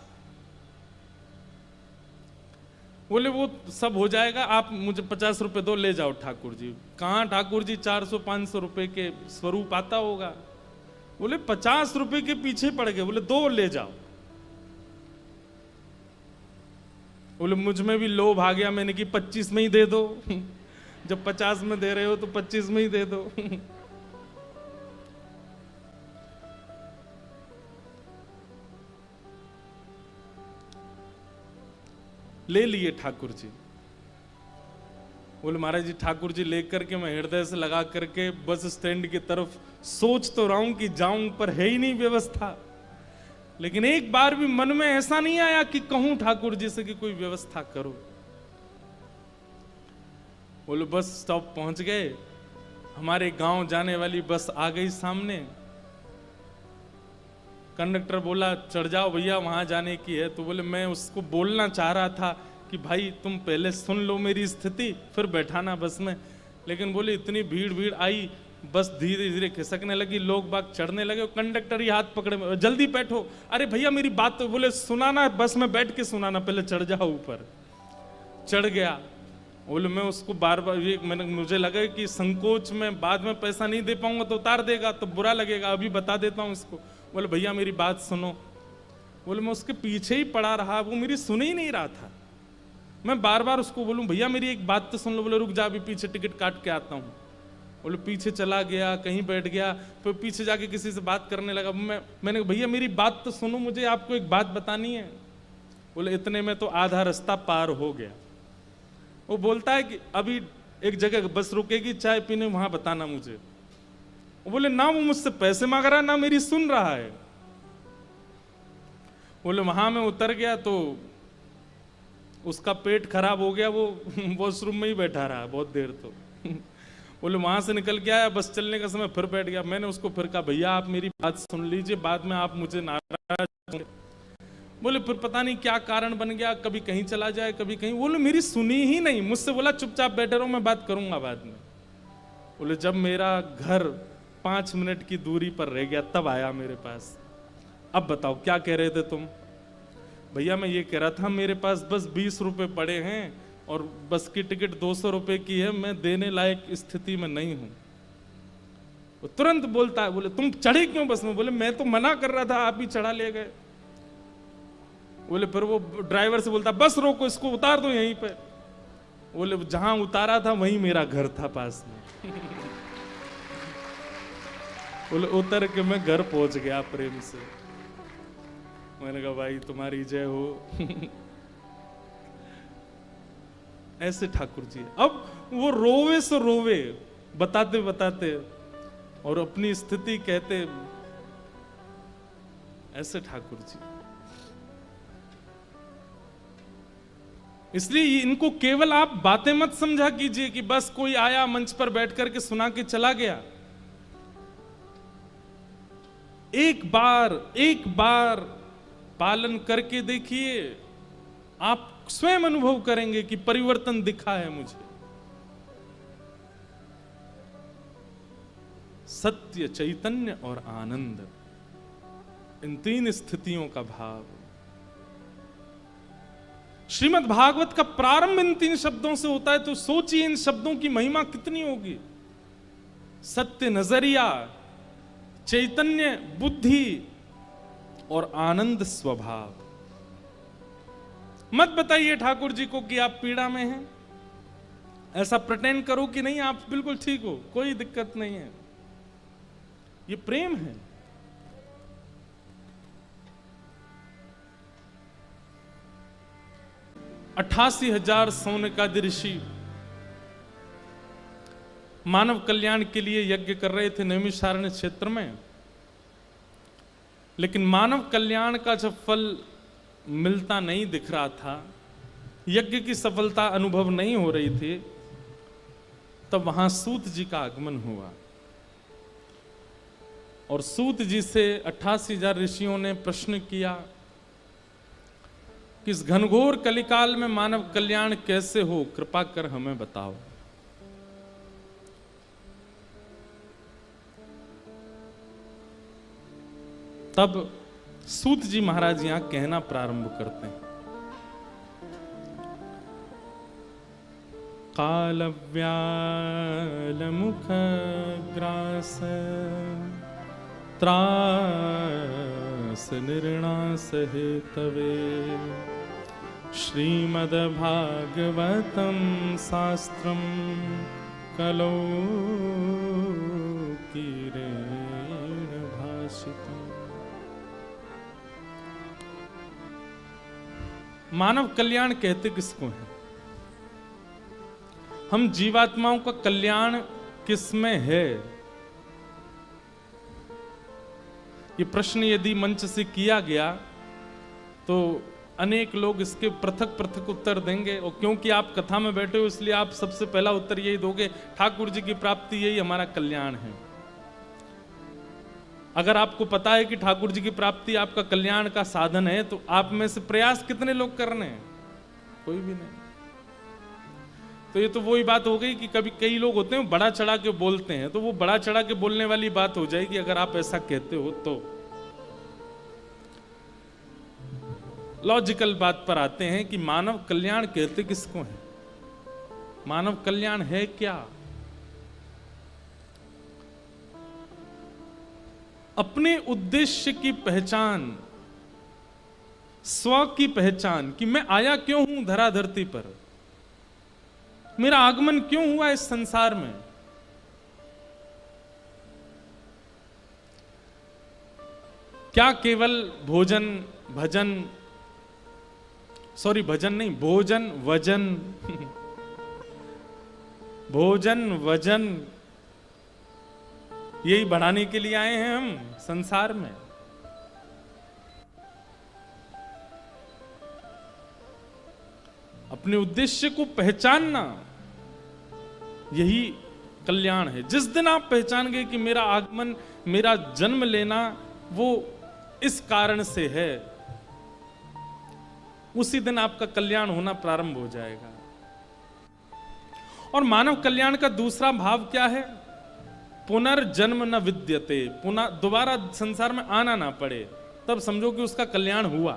Speaker 1: बोले वो सब हो जाएगा, आप मुझे 50 रुपए दो, ले जाओ ठाकुर जी। कहां ठाकुर जी 400-500 रुपए के स्वरूप आता होगा। बोले 50 रुपए के पीछे पड़ गए, बोले दो ले जाओ। बोले मुझ में भी लोभ आ गया, मैंने कि 25 में ही दे दो जब 50 में दे रहे हो तो 25 में ही दे दो ले लिए ठाकुर जी। बोले महाराज जी ठाकुर जी लेकर के मैं हृदय से लगा करके बस स्टैंड की तरफ सोच तो रहा हूं कि जाऊं, पर है ही नहीं व्यवस्था। लेकिन एक बार भी मन में ऐसा नहीं आया कि कहूं ठाकुर जी से कि कोई व्यवस्था करो। बोले बस स्टॉप पहुंच गए, हमारे गांव जाने वाली बस आ गई सामने। कंडक्टर बोला चढ़ जाओ भैया, वहां जाने की है। तो बोले मैं उसको बोलना चाह रहा था कि भाई तुम पहले सुन लो मेरी स्थिति, फिर बैठाना बस में। लेकिन बोले इतनी भीड़ आई, बस धीरे धीरे खिसकने लगी, लोग बाग चढ़ने लगे, कंडक्टर ही हाथ पकड़े, जल्दी बैठो। अरे भैया मेरी बात तो, बोले सुनाना, बस में बैठ के सुनाना, पहले चढ़ जाओ ऊपर। चढ़ गया। बोले मैं उसको बार बार मुझे लगा कि संकोच में बाद में पैसा नहीं दे पाऊंगा तो उतार देगा तो बुरा लगेगा, अभी बता देता हूं इसको। बोले भैया मेरी बात सुनो। बोले मैं उसके पीछे ही पड़ा रहा, वो मेरी सुन ही नहीं रहा था। मैं बार बार उसको बोलूं भैया मेरी एक बात तो सुन लो। बोले रुक जा, अभी पीछे टिकट काट के आता हूं। बोले पीछे चला गया, कहीं बैठ गया, फिर पीछे जाके किसी से बात करने लगा। मैंने कहा भैया मेरी बात तो सुनो, मुझे आपको एक बात बतानी है। बोले इतने में तो आधा रास्ता पार हो गया। वो बोलता है कि अभी एक जगह बस रुकेगी चाय पीने, वहां बताना मुझे। वो बोले ना वो मुझसे पैसे मांग रहा है ना मेरी सुन रहा है। बोले वहां में उतर गया तो उसका पेट खराब हो गया, वो वॉशरूम में ही बैठा रहा बहुत देर। तो बोले वहां से निकल के आया, बस चलने का समय फिर बैठ गया। मैंने उसको फिर कहा भैया आप मेरी बात सुन लीजिए, बाद में आप मुझे नाराज होंगे। बोले फिर पता नहीं क्या कारण बन गया, कभी कहीं चला जाए कभी कहीं। बोले मेरी सुनी ही नहीं, मुझसे बोला चुपचाप बैठे रहो, मैं बात करूंगा बाद में। बोले जब मेरा घर 5 मिनट की दूरी पर रह गया तब आया मेरे पास। अब बताओ क्या कह रहे थे तुम? भैया मैं ये कह रहा था मेरे पास बस 20 रुपए पड़े हैं और बस की टिकट 200 रुपए की है, मैं देने लायक स्थिति में नहीं हूं। वो तुरंत बोलता है, बोले तुम चढ़े क्यों बस में? बोले मैं तो मना कर रहा था, आप ही चढ़ा ले गए। बोले फिर वो ड्राइवर से बोलता बस रोको, इसको उतार दो यहीं पे। बोले जहां उतारा था वहीं मेरा घर था पास में। बोले उतर के मैं घर पहुंच गया प्रेम से। मैंने कहा भाई तुम्हारी जय हो। ऐसे ठाकुर जी। अब वो रोवे सो रोवे, बताते बताते और अपनी स्थिति कहते, ऐसे ठाकुर जी। इसलिए इनको केवल आप बातें मत समझा कीजिए कि बस कोई आया मंच पर बैठ करके सुना के चला गया। एक बार पालन करके देखिए, आप स्वयं अनुभव करेंगे कि परिवर्तन दिखा है मुझे। सत्य, चैतन्य और आनंद, इन 3 स्थितियों का भाव। श्रीमद् भागवत का प्रारंभ इन 3 शब्दों से होता है, तो सोचिए इन शब्दों की महिमा कितनी होगी। सत्य नजरिया, चैतन्य बुद्धि और आनंद स्वभाव। मत बताइए ठाकुर जी को कि आप पीड़ा में हैं, ऐसा प्रिटेंड करो कि नहीं आप बिल्कुल ठीक हो, कोई दिक्कत नहीं है। ये प्रेम है। अठासी 88,000 सोने का ऋषि मानव कल्याण के लिए यज्ञ कर रहे थे नैमिषारण्य क्षेत्र में, लेकिन मानव कल्याण का जब फल मिलता नहीं दिख रहा था, यज्ञ की सफलता अनुभव नहीं हो रही थी, तब वहां सूत जी का आगमन हुआ। और सूत जी से 88,000 ऋषियों ने प्रश्न किया कि इस घनघोर कलिकाल में मानव कल्याण कैसे हो, कृपा कर हमें बताओ। तब सूत जी महाराज यहां कहना प्रारंभ करते हैं, कालव्याल मुख ग्रास त्रास निर्णास हेतवे श्रीमद् भागवतम शास्त्रम कलौ कीरेण भाषितम्। मानव कल्याण कहते किसको है? हम जीवात्माओं का कल्याण किसमें है? ये प्रश्न यदि मंच से किया गया तो अनेक लोग इसके पृथक पृथक उत्तर देंगे, और क्योंकि आप कथा में बैठे हो इसलिए आप सबसे पहला उत्तर यही दोगे, ठाकुर जी की प्राप्ति यही हमारा कल्याण है। अगर आपको पता है कि ठाकुर जी की प्राप्ति आपका कल्याण का साधन है, तो आप में से प्रयास कितने लोग कर रहे हैं? कोई भी नहीं। तो ये तो वही बात हो गई कि कभी कई लोग होते हैं बड़ा चढ़ा के बोलते हैं, तो वो बड़ा चढ़ा के बोलने वाली बात हो जाएगी अगर आप ऐसा कहते हो तो। लॉजिकल बात पर आते हैं कि मानव कल्याण कहते किसको है? मानव कल्याण है क्या? अपने उद्देश्य की पहचान, स्व की पहचान कि मैं आया क्यों हूं धरा धरती पर, मेरा आगमन क्यों हुआ इस संसार में। क्या केवल भोजन भजन, सॉरी भजन नहीं, भोजन वजन भोजन वजन यही बढ़ाने के लिए आए हैं हम संसार में? अपने उद्देश्य को पहचानना यही कल्याण है। जिस दिन आप पहचान गए कि मेरा आगमन, मेरा जन्म लेना वो इस कारण से है, उसी दिन आपका कल्याण होना प्रारंभ हो जाएगा। और मानव कल्याण का दूसरा भाव क्या है? पुनर्जन्म न विद्यते, पुनः दोबारा संसार में आना ना पड़े, तब समझो कि उसका कल्याण हुआ।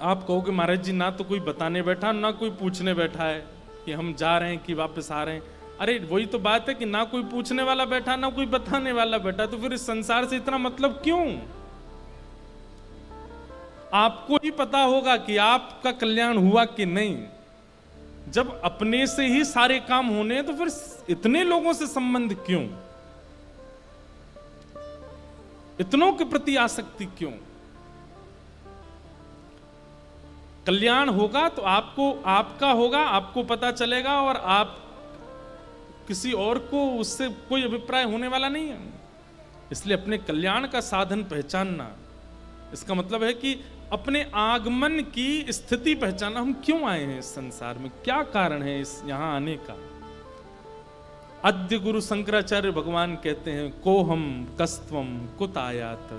Speaker 1: आप कहोगे महाराज जी ना तो कोई बताने बैठा ना कोई पूछने बैठा है कि हम जा रहे हैं कि वापस आ रहे हैं। अरे वही तो बात है कि ना कोई पूछने वाला बैठा ना कोई बताने वाला बैठा, तो फिर इस संसार से इतना मतलब क्यों? आपको ही पता होगा कि आपका कल्याण हुआ कि नहीं। जब अपने से ही सारे काम होने हैं तो फिर इतने लोगों से संबंध क्यों? इतनों के प्रति आसक्ति क्यों? कल्याण होगा तो आपको आपका होगा, आपको पता चलेगा, और आप किसी और को उससे कोई अभिप्राय होने वाला नहीं है। इसलिए अपने कल्याण का साधन पहचानना, इसका मतलब है कि अपने आगमन की स्थिति पहचानना। हम क्यों आए हैं इस संसार में, क्या कारण है इस यहां आने का। अद्य गुरु शंकराचार्य भगवान कहते हैं, कोहम कस्त्वम कुत आयात।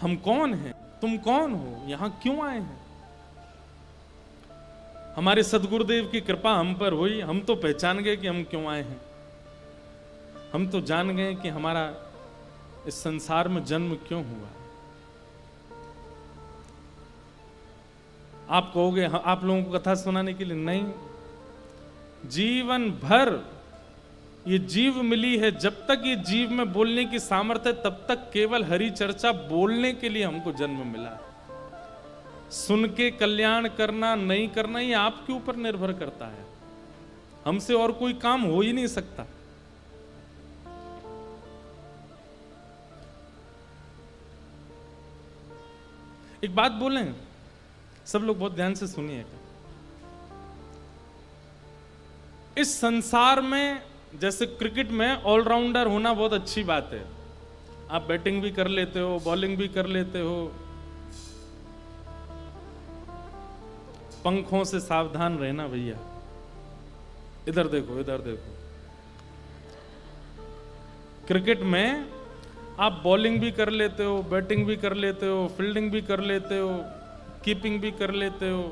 Speaker 1: हम कौन हैं, तुम कौन हो, यहां क्यों आए हैं। हमारे सदगुरुदेव की कृपा हम पर हुई, हम तो पहचान गए कि हम क्यों आए हैं। हम तो जान गए कि हमारा इस संसार में जन्म क्यों हुआ। आप कहोगे आप लोगों को कथा सुनाने के लिए, नहीं, जीवन भर ये जीव मिली है, जब तक ये जीव में बोलने की सामर्थ्य है तब तक केवल हरि चर्चा बोलने के लिए हमको जन्म मिला है। सुन के कल्याण करना नहीं करना ये आपके ऊपर निर्भर करता है। हमसे और कोई काम हो ही नहीं सकता। एक बात बोलें, सब लोग बहुत ध्यान से सुनिएगा। इस संसार में जैसे क्रिकेट में ऑलराउंडर होना बहुत अच्छी बात है। आप बैटिंग भी कर लेते हो, बॉलिंग भी कर लेते हो। पंखों से सावधान रहना भैया। इधर देखो, इधर देखो। क्रिकेट में आप बॉलिंग भी कर लेते हो, बैटिंग भी कर लेते हो, फील्डिंग भी कर लेते हो, कीपिंग भी कर लेते हो,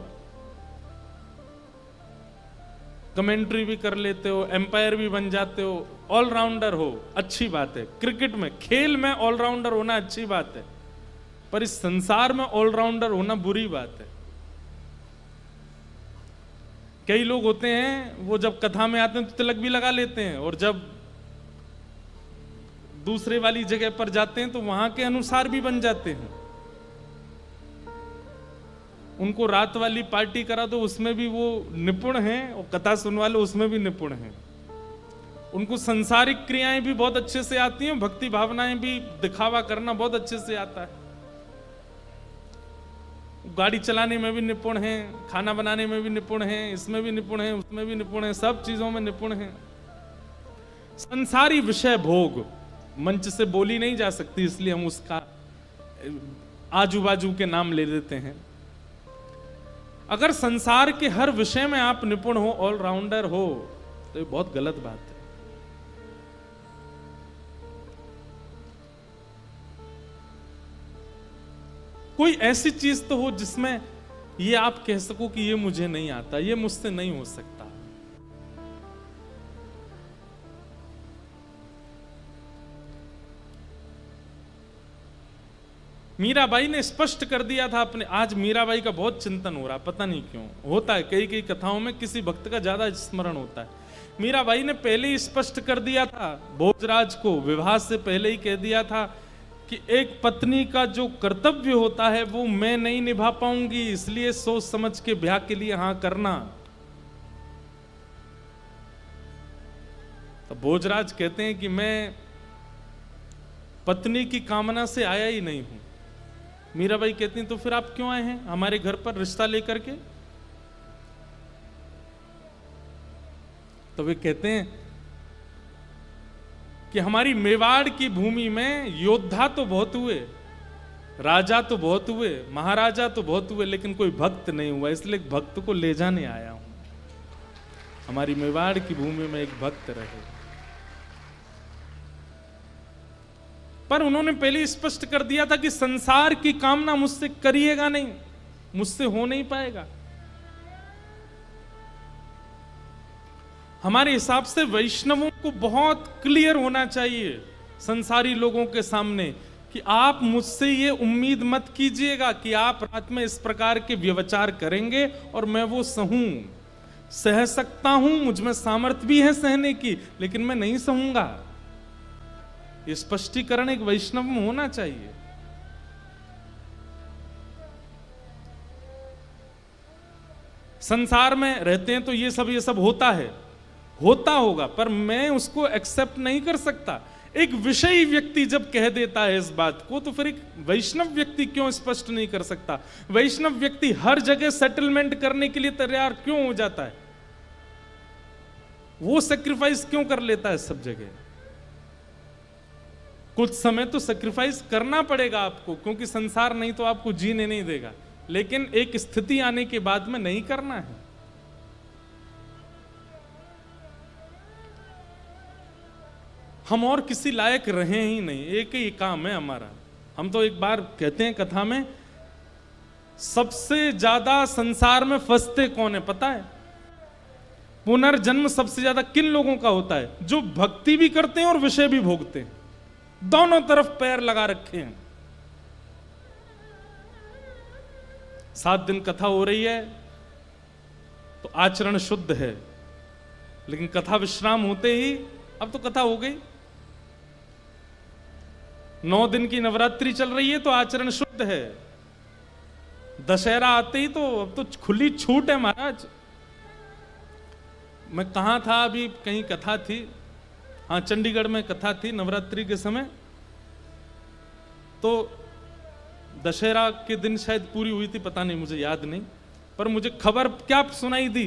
Speaker 1: कमेंट्री भी कर लेते हो, एम्पायर भी बन जाते हो, ऑलराउंडर हो, अच्छी बात है। क्रिकेट में, खेल में ऑलराउंडर होना अच्छी बात है, पर इस संसार में ऑलराउंडर होना बुरी बात है। कई लोग होते हैं वो जब कथा में आते हैं तो तिलक भी लगा लेते हैं, और जब दूसरे वाली जगह पर जाते हैं तो वहां के अनुसार भी बन जाते हैं। उनको रात वाली पार्टी करा दो, उसमें भी वो निपुण हैं, और कथा सुनवा लो उसमें भी निपुण हैं। उनको संसारिक क्रियाएं भी बहुत अच्छे से आती हैं, भक्ति भावनाएं भी, दिखावा करना बहुत अच्छे से आता है। गाड़ी चलाने में भी निपुण हैं, खाना बनाने में भी निपुण हैं, इसमें भी निपुण हैं, उसमें भी निपुण हैं, सब चीजों में निपुण हैं। संसारी विषय भोग मंच से बोली नहीं जा सकती, इसलिए हम उसका आजू बाजू के नाम ले देते हैं। अगर संसार के हर विषय में आप निपुण हो, ऑलराउंडर हो, तो ये बहुत गलत बात है। कोई ऐसी चीज तो हो जिसमें ये आप कह सको कि ये मुझे नहीं आता, ये मुझसे नहीं हो सकता। मीराबाई ने स्पष्ट कर दिया था अपने, आज मीराबाई का बहुत चिंतन हो रहा, पता नहीं क्यों होता है, कई कई कथाओं में किसी भक्त का ज्यादा स्मरण होता है। मीराबाई ने पहले ही स्पष्ट कर दिया था भोजराज को, विवाह से पहले ही कह दिया था कि एक पत्नी का जो कर्तव्य होता है वो मैं नहीं निभा पाऊंगी, इसलिए सोच समझ के ब्याह के लिए हां करना। तो भोजराज कहते हैं कि मैं पत्नी की कामना से आया ही नहीं हूं। मीराबाई कहती हैं तो फिर आप क्यों आए हैं हमारे घर पर रिश्ता लेकर के? तो वे कहते हैं कि हमारी मेवाड़ की भूमि में योद्धा तो बहुत हुए, राजा तो बहुत हुए, महाराजा तो बहुत हुए, लेकिन कोई भक्त नहीं हुआ, इसलिए एक भक्त को ले जाने आया हूं। हमारी मेवाड़ की भूमि में एक भक्त रहे। पर उन्होंने पहले स्पष्ट कर दिया था कि संसार की कामना मुझसे करिएगा नहीं, मुझसे हो नहीं पाएगा। हमारे हिसाब से वैष्णवों को बहुत क्लियर होना चाहिए संसारी लोगों के सामने कि आप मुझसे ये उम्मीद मत कीजिएगा कि आप रात में इस प्रकार के व्यवचार करेंगे और मैं वो सहूं। सह सकता हूं, मुझ में सामर्थ्य भी है सहने की, लेकिन मैं नहीं सहूंगा। ये स्पष्टीकरण एक वैष्णव में होना चाहिए। संसार में रहते हैं तो ये सब होता है, होता होगा, पर मैं उसको एक्सेप्ट नहीं कर सकता। एक विषयी व्यक्ति जब कह देता है इस बात को, तो फिर एक वैष्णव व्यक्ति क्यों स्पष्ट नहीं कर सकता? वैष्णव व्यक्ति हर जगह सेटलमेंट करने के लिए तैयार क्यों हो जाता है? वो सेक्रीफाइस क्यों कर लेता है सब जगह? कुछ समय तो सेक्रीफाइस करना पड़ेगा आपको, क्योंकि संसार नहीं तो आपको जीने नहीं देगा, लेकिन एक स्थिति आने के बाद में नहीं करना है। हम और किसी लायक रहे ही नहीं, एक ही काम है हमारा। हम तो एक बार कहते हैं कथा में, सबसे ज्यादा संसार में फंसते कौन है पता है? पुनर्जन्म सबसे ज्यादा किन लोगों का होता है? जो भक्ति भी करते हैं और विषय भी भोगते हैं, दोनों तरफ पैर लगा रखे हैं। 7 दिन कथा हो रही है तो आचरण शुद्ध है, लेकिन कथा विश्राम होते ही अब तो कथा हो गई। 9 दिन की नवरात्रि चल रही है तो आचरण शुद्ध है। दशहरा आते ही तो अब तो खुली छूट है महाराज। मैं कहां था अभी, कहीं कथा थी, हाँ चंडीगढ़ में कथा थी नवरात्रि के समय, तो दशहरा के दिन शायद पूरी हुई थी, पता नहीं, मुझे याद नहीं, पर मुझे खबर क्या सुनाई दी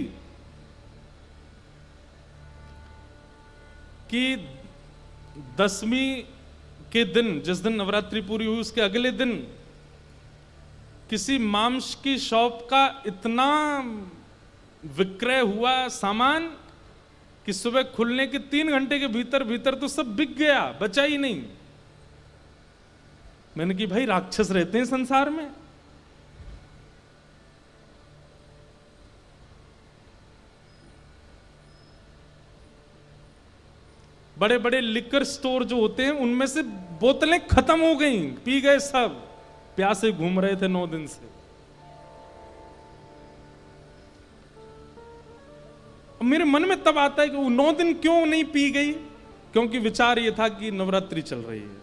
Speaker 1: कि 10वीं के दिन, जिस दिन नवरात्रि पूरी हुई उसके अगले दिन किसी मांस की शॉप का इतना विक्रय हुआ सामान कि सुबह खुलने के 3 घंटे के भीतर भीतर तो सब बिक गया, बचा ही नहीं। मैंने कि भाई राक्षस रहते हैं संसार में। बड़े बड़े लिकर स्टोर जो होते हैं उनमें से बोतलें खत्म हो गई, पी गए सब, प्यासे घूम रहे थे 9 दिन से। मेरे मन में तब आता है कि वो 9 दिन क्यों नहीं पी गई, क्योंकि विचार ये था कि नवरात्रि चल रही है,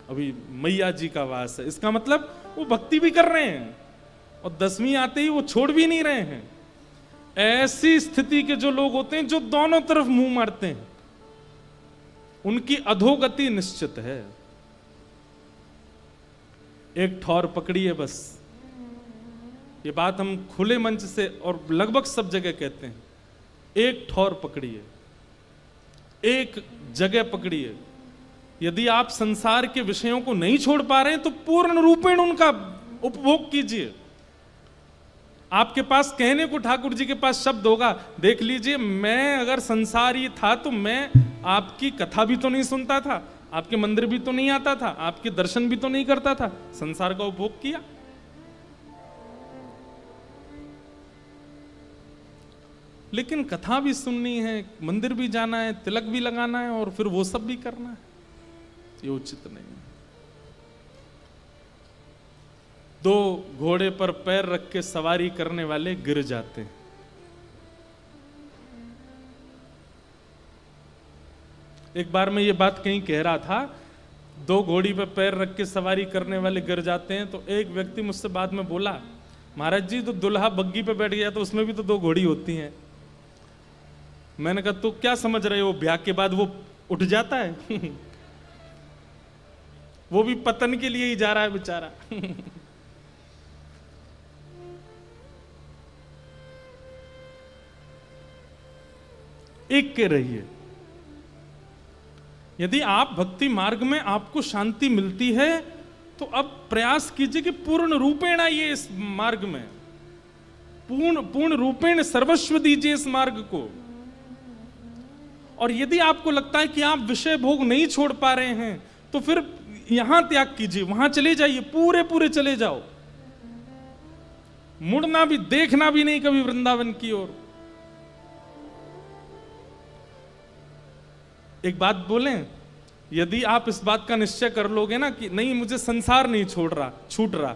Speaker 1: अभी मैया जी का वास है, इसका मतलब वो भक्ति भी कर रहे हैं और 10वीं आते ही वो छोड़ भी नहीं रहे हैं। ऐसी स्थिति के जो लोग होते हैं जो दोनों तरफ मुंह मारते हैं, उनकी अधोगति निश्चित है। एक ठौर पकड़िए बस, ये बात हम खुले मंच से और लगभग सब जगह कहते हैं, एक ठौर पकड़िए, एक जगह पकड़िए। यदि आप संसार के विषयों को नहीं छोड़ पा रहे हैं तो पूर्ण रूपेण उनका उपभोग कीजिए। आपके पास कहने को ठाकुर जी के पास शब्द होगा, देख लीजिए मैं अगर संसारी था तो मैं आपकी कथा भी तो नहीं सुनता था, आपके मंदिर भी तो नहीं आता था, आपके दर्शन भी तो नहीं करता था, संसार का उपभोग किया। लेकिन कथा भी सुननी है, मंदिर भी जाना है, तिलक भी लगाना है और फिर वो सब भी करना है, ये उचित नहीं है। दो घोड़े पर पैर रख के सवारी करने वाले गिर जाते हैं। एक बार मैं ये बात कहीं कह रहा था, दो घोड़ी पर पैर रख के सवारी करने वाले गिर जाते हैं, तो एक व्यक्ति मुझसे बाद में बोला, महाराज जी तो दुल्हा बग्गी पे बैठ गया तो उसमें भी तो दो घोड़ी होती हैं। मैंने कहा तो क्या समझ रहे हो, ब्याह के बाद वो उठ जाता है वो भी पतन के लिए ही जा रहा है बेचारा एक के रहिए। यदि आप भक्ति मार्ग में आपको शांति मिलती है तो अब प्रयास कीजिए कि पूर्ण रूपेण आइए इस मार्ग में, पूर्ण रूपेण सर्वस्व दीजिए इस मार्ग को। और यदि आपको लगता है कि आप विषय भोग नहीं छोड़ पा रहे हैं तो फिर यहां त्याग कीजिए, वहां चले जाइए, पूरे चले जाओ, मुड़ना भी, देखना भी नहीं कभी वृंदावन की ओर। एक बात बोलें, यदि आप इस बात का निश्चय कर लोगे ना कि नहीं मुझे संसार नहीं छूट रहा,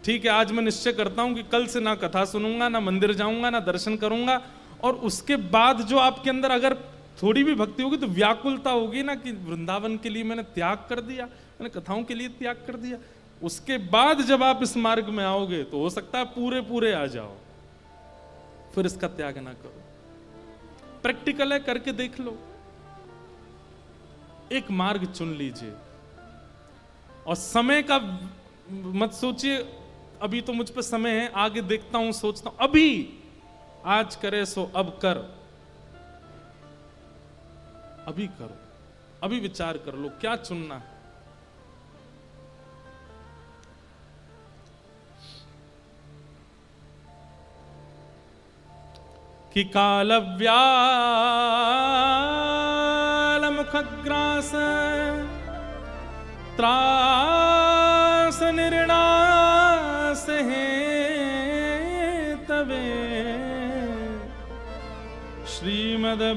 Speaker 1: ठीक है, आज मैं निश्चय करता हूं कि कल से ना कथा सुनूंगा, ना मंदिर जाऊंगा, ना दर्शन करूंगा, और उसके बाद जो आपके अंदर अगर थोड़ी भी भक्ति होगी तो व्याकुलता होगी ना कि वृंदावन के लिए मैंने त्याग कर दिया, मैंने कथाओं के लिए त्याग कर दिया, उसके बाद जब आप इस मार्ग में आओगे तो हो सकता है पूरे आ जाओ, फिर इसका त्याग ना करो। प्रैक्टिकल है, करके देख लो। एक मार्ग चुन लीजिए और समय का मत सोचिए अभी तो मुझ पे समय है, आगे देखता हूं, सोचता हूं, अभी आज करे सो अब कर, अभी करो, अभी विचार कर लो क्या चुनना है। कि कालव्याल मुखग्रास त्रास निर्णास है तवे श्रीमद्भागवतं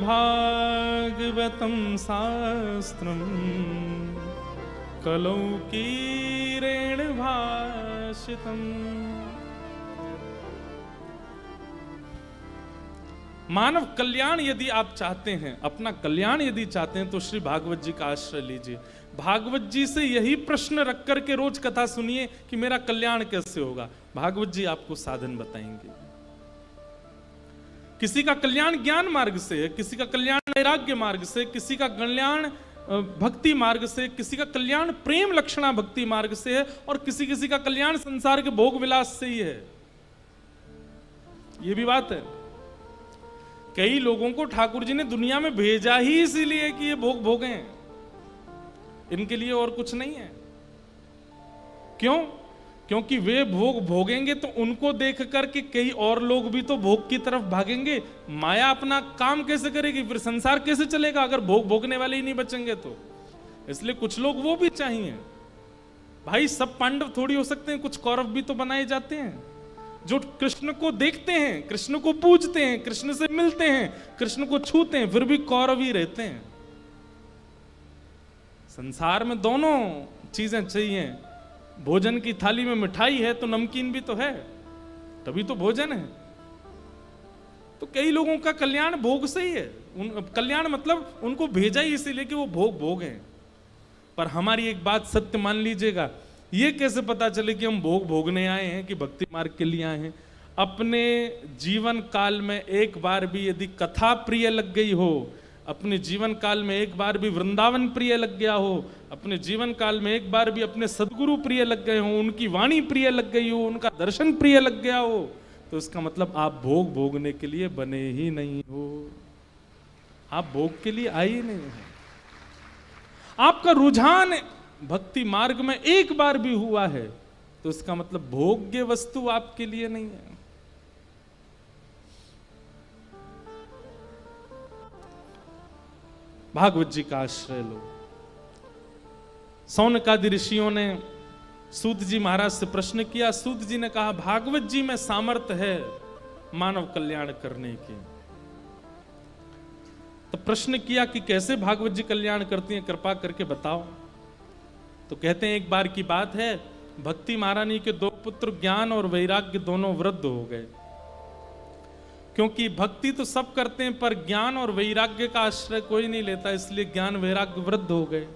Speaker 1: शास्त्रम कलौकीरेण भाषितम्। मानव कल्याण यदि आप चाहते हैं, अपना कल्याण यदि चाहते हैं तो श्री भागवत जी का आश्रय लीजिए। भागवत जी से यही प्रश्न रख करके रोज कथा सुनिए कि मेरा कल्याण कैसे होगा, भागवत जी आपको साधन बताएंगे। किसी का कल्याण ज्ञान मार्ग से है, किसी का कल्याण वैराग्य मार्ग से, किसी का कल्याण भक्ति मार्ग से, किसी का कल्याण प्रेम लक्षणा भक्ति मार्ग से है, और किसी का कल्याण संसार के भोग विलास से ही है। ये भी बात है। कई लोगों को ठाकुर जी ने दुनिया में भेजा ही इसीलिए कि ये भोग भोगें, इनके लिए और कुछ नहीं है। क्यों? क्योंकि वे भोग भोगेंगे तो उनको देख करके कई और लोग भी तो भोग की तरफ भागेंगे। माया अपना काम कैसे करेगी, फिर संसार कैसे चलेगा अगर भोग भोगने वाले ही नहीं बचेंगे तो। इसलिए कुछ लोग वो भी चाहिए। भाई सब पांडव थोड़ी हो सकते हैं, कुछ कौरव भी तो बनाए जाते हैं जो कृष्ण को देखते हैं, कृष्ण को पूजते हैं, कृष्ण से मिलते हैं, कृष्ण को छूते हैं, फिर भी कौरव ही रहते हैं। संसार में दोनों चीजें चाहिए। भोजन की थाली में मिठाई है तो नमकीन भी तो है, तभी तो भोजन है। तो कई लोगों का कल्याण भोग से ही है। कल्याण मतलब उनको भेजा ही इसीलिए कि वो भोग भोगें। पर हमारी एक बात सत्य मान लीजिएगा, ये कैसे पता चले कि हम भोग भोगने आए हैं कि भक्ति मार्ग के लिए आए हैं? अपने जीवन काल में एक बार भी यदि कथा प्रिय लग गई हो, अपने जीवन काल में एक बार भी वृंदावन प्रिय लग गया हो, अपने जीवन काल में एक बार भी अपने सदगुरु प्रिय लग गए हो, उनकी वाणी प्रिय लग गई हो, उनका दर्शन प्रिय लग गया हो, तो इसका मतलब आप भोग भोगने के लिए बने ही नहीं हो। आप भोग के लिए आए ही नहीं हैं। आपका रुझान भक्ति मार्ग में एक बार भी हुआ है तो इसका मतलब भोग्य वस्तु आपके लिए नहीं है। भागवत जी का आश्रय लो। सौनकादि ऋषियों ने सूत जी महाराज से प्रश्न किया। सूत जी ने कहा भागवत जी में सामर्थ्य है मानव कल्याण करने की। तो प्रश्न किया कि कैसे भागवत जी कल्याण करती हैं, कृपा करके बताओ। तो कहते हैं एक बार की बात है, भक्ति महारानी के दो पुत्र ज्ञान और वैराग्य दोनों वृद्ध हो गए। क्योंकि भक्ति तो सब करते हैं पर ज्ञान और वैराग्य का आश्रय कोई नहीं लेता, इसलिए ज्ञान वैराग्य वृद्ध हो गए।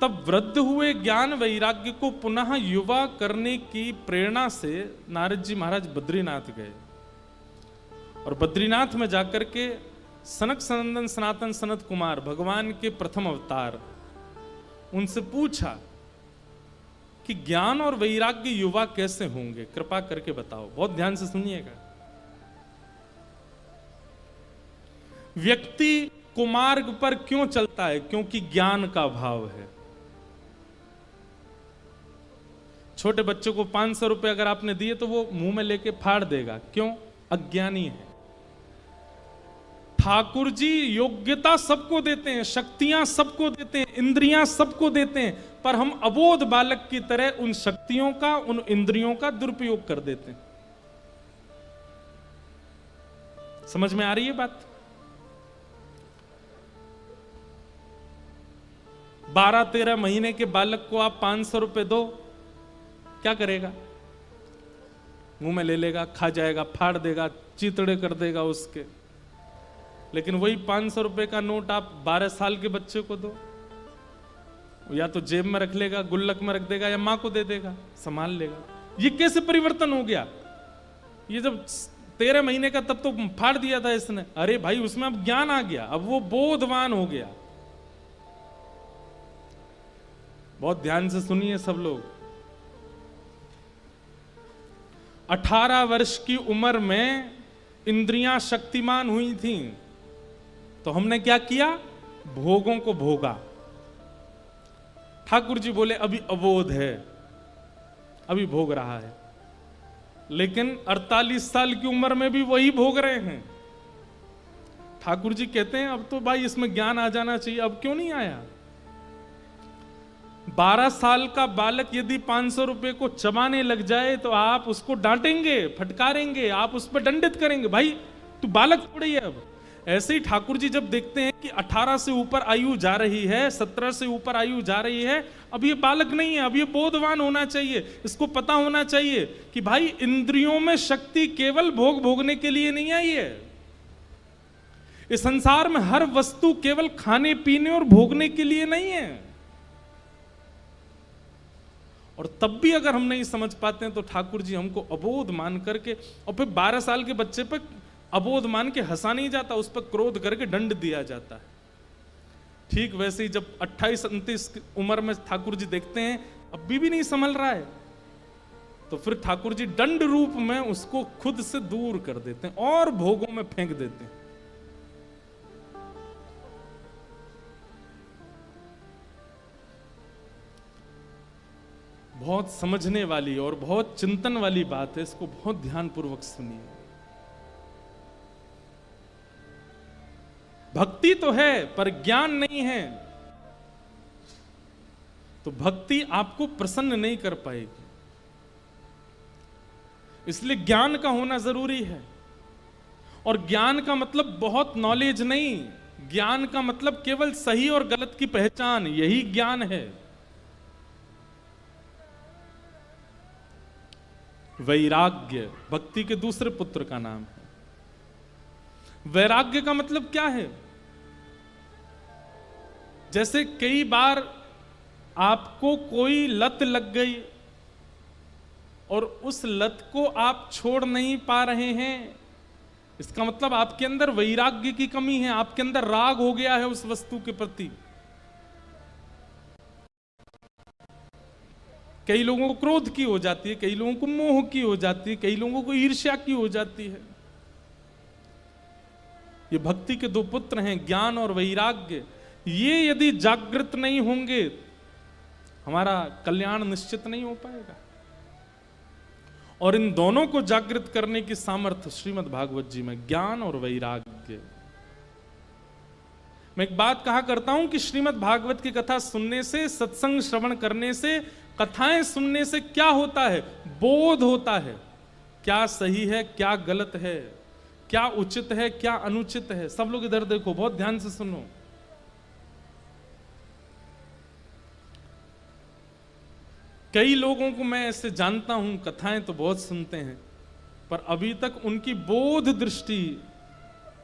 Speaker 1: तब वृद्ध हुए ज्ञान वैराग्य को पुनः युवा करने की प्रेरणा से नारद जी महाराज बद्रीनाथ गए और बद्रीनाथ में जाकर के सनक सनंदन सनातन सनत कुमार भगवान के प्रथम अवतार, उनसे पूछा कि ज्ञान और वैराग्य युवा कैसे होंगे, कृपा करके बताओ। बहुत ध्यान से सुनिएगा। व्यक्ति कुमार्ग पर क्यों चलता है? क्योंकि ज्ञान का भाव है। छोटे बच्चे को 500 रुपए अगर आपने दिए तो वो मुंह में लेके फाड़ देगा, क्यों? अज्ञानी है। ठाकुर जी योग्यता सबको देते हैं, शक्तियां सबको देते हैं, इंद्रियां सबको देते हैं, पर हम अबोध बालक की तरह उन शक्तियों का, उन इंद्रियों का दुरुपयोग कर देते हैं। समझ में आ रही है बात? 12-13 महीने के बालक को आप 500 रुपए दो, क्या करेगा? मुंह में ले लेगा, खा जाएगा, फाड़ देगा, चितड़े कर देगा उसके। लेकिन वही 500 रुपए का नोट आप 12 साल के बच्चे को दो, या तो जेब में रख लेगा, गुल्लक में रख देगा, या मां को दे देगा, संभाल लेगा। ये कैसे परिवर्तन हो गया? ये जब 13 महीने का तब तो फाड़ दिया था इसने। अरे भाई उसमें अब ज्ञान आ गया, अब वो बोधवान हो गया। बहुत ध्यान से सुनिए सब लोग। 18 वर्ष की उम्र में इंद्रियां शक्तिमान हुई थीं, तो हमने क्या किया? भोगों को भोगा। ठाकुर जी बोले अभी अबोध है, अभी भोग रहा है, लेकिन 48 साल की उम्र में भी वही भोग रहे हैं। ठाकुर जी कहते हैं अब तो भाई इसमें ज्ञान आ जाना चाहिए, अब क्यों नहीं आया? 12 साल का बालक यदि 500 रुपए को चबाने लग जाए तो आप उसको डांटेंगे, फटकारेंगे, आप उस पर दंडित करेंगे, भाई तू बालक थोड़ी है। अब ऐसे ही ठाकुर जी जब देखते हैं कि 18 से ऊपर आयु जा रही है, 17 से ऊपर आयु जा रही है, अब ये बालक नहीं है, अब ये बोधवान होना चाहिए, इसको पता होना चाहिए कि भाई इंद्रियों में शक्ति केवल भोग भोगने के लिए नहीं आई है। इस संसार में हर वस्तु केवल खाने पीने और भोगने के लिए नहीं है। और तब भी अगर हम नहीं समझ पाते हैं तो ठाकुर जी हमको अबोध मान करके, और फिर 12 साल के बच्चे पर अबोध मान के हंसा नहीं जाता, उस पर क्रोध करके दंड दिया जाता है। ठीक वैसे ही जब 28-29 उम्र में ठाकुर जी देखते हैं अब भी नहीं संभल रहा है, तो फिर ठाकुर जी दंड रूप में उसको खुद से दूर कर देते हैं और भोगों में फेंक देते हैं। बहुत समझने वाली और बहुत चिंतन वाली बात है, इसको बहुत ध्यानपूर्वक सुनिए। भक्ति तो है पर ज्ञान नहीं है, तो भक्ति आपको प्रसन्न नहीं कर पाएगी। इसलिए ज्ञान का होना जरूरी है। और ज्ञान का मतलब बहुत नॉलेज नहीं, ज्ञान का मतलब केवल सही और गलत की पहचान, यही ज्ञान है। वैराग्य भक्ति के दूसरे पुत्र का नाम है। वैराग्य का मतलब क्या है? जैसे कई बार आपको कोई लत लग गई और उस लत को आप छोड़ नहीं पा रहे हैं, इसका मतलब आपके अंदर वैराग्य की कमी है, आपके अंदर राग हो गया है उस वस्तु के प्रति। कई लोगों को क्रोध की हो जाती है, कई लोगों को मोह की हो जाती है, कई लोगों को ईर्ष्या की हो जाती है। ये भक्ति के दो पुत्र हैं, ज्ञान और वैराग्य। ये यदि जागृत नहीं होंगे, हमारा कल्याण निश्चित नहीं हो पाएगा। और इन दोनों को जागृत करने की सामर्थ्य श्रीमद् भागवत जी में, ज्ञान और वैराग्य। मैं एक बात कहा करता हूं कि श्रीमद् भागवत की कथा सुनने से, सत्संग श्रवण करने से, कथाएं सुनने से क्या होता है? बोध होता है। क्या सही है, क्या गलत है, क्या उचित है, क्या अनुचित है। सब लोग इधर देखो, बहुत ध्यान से सुनो। कई लोगों को मैं ऐसे जानता हूं, कथाएं तो बहुत सुनते हैं, पर अभी तक उनकी बोध दृष्टि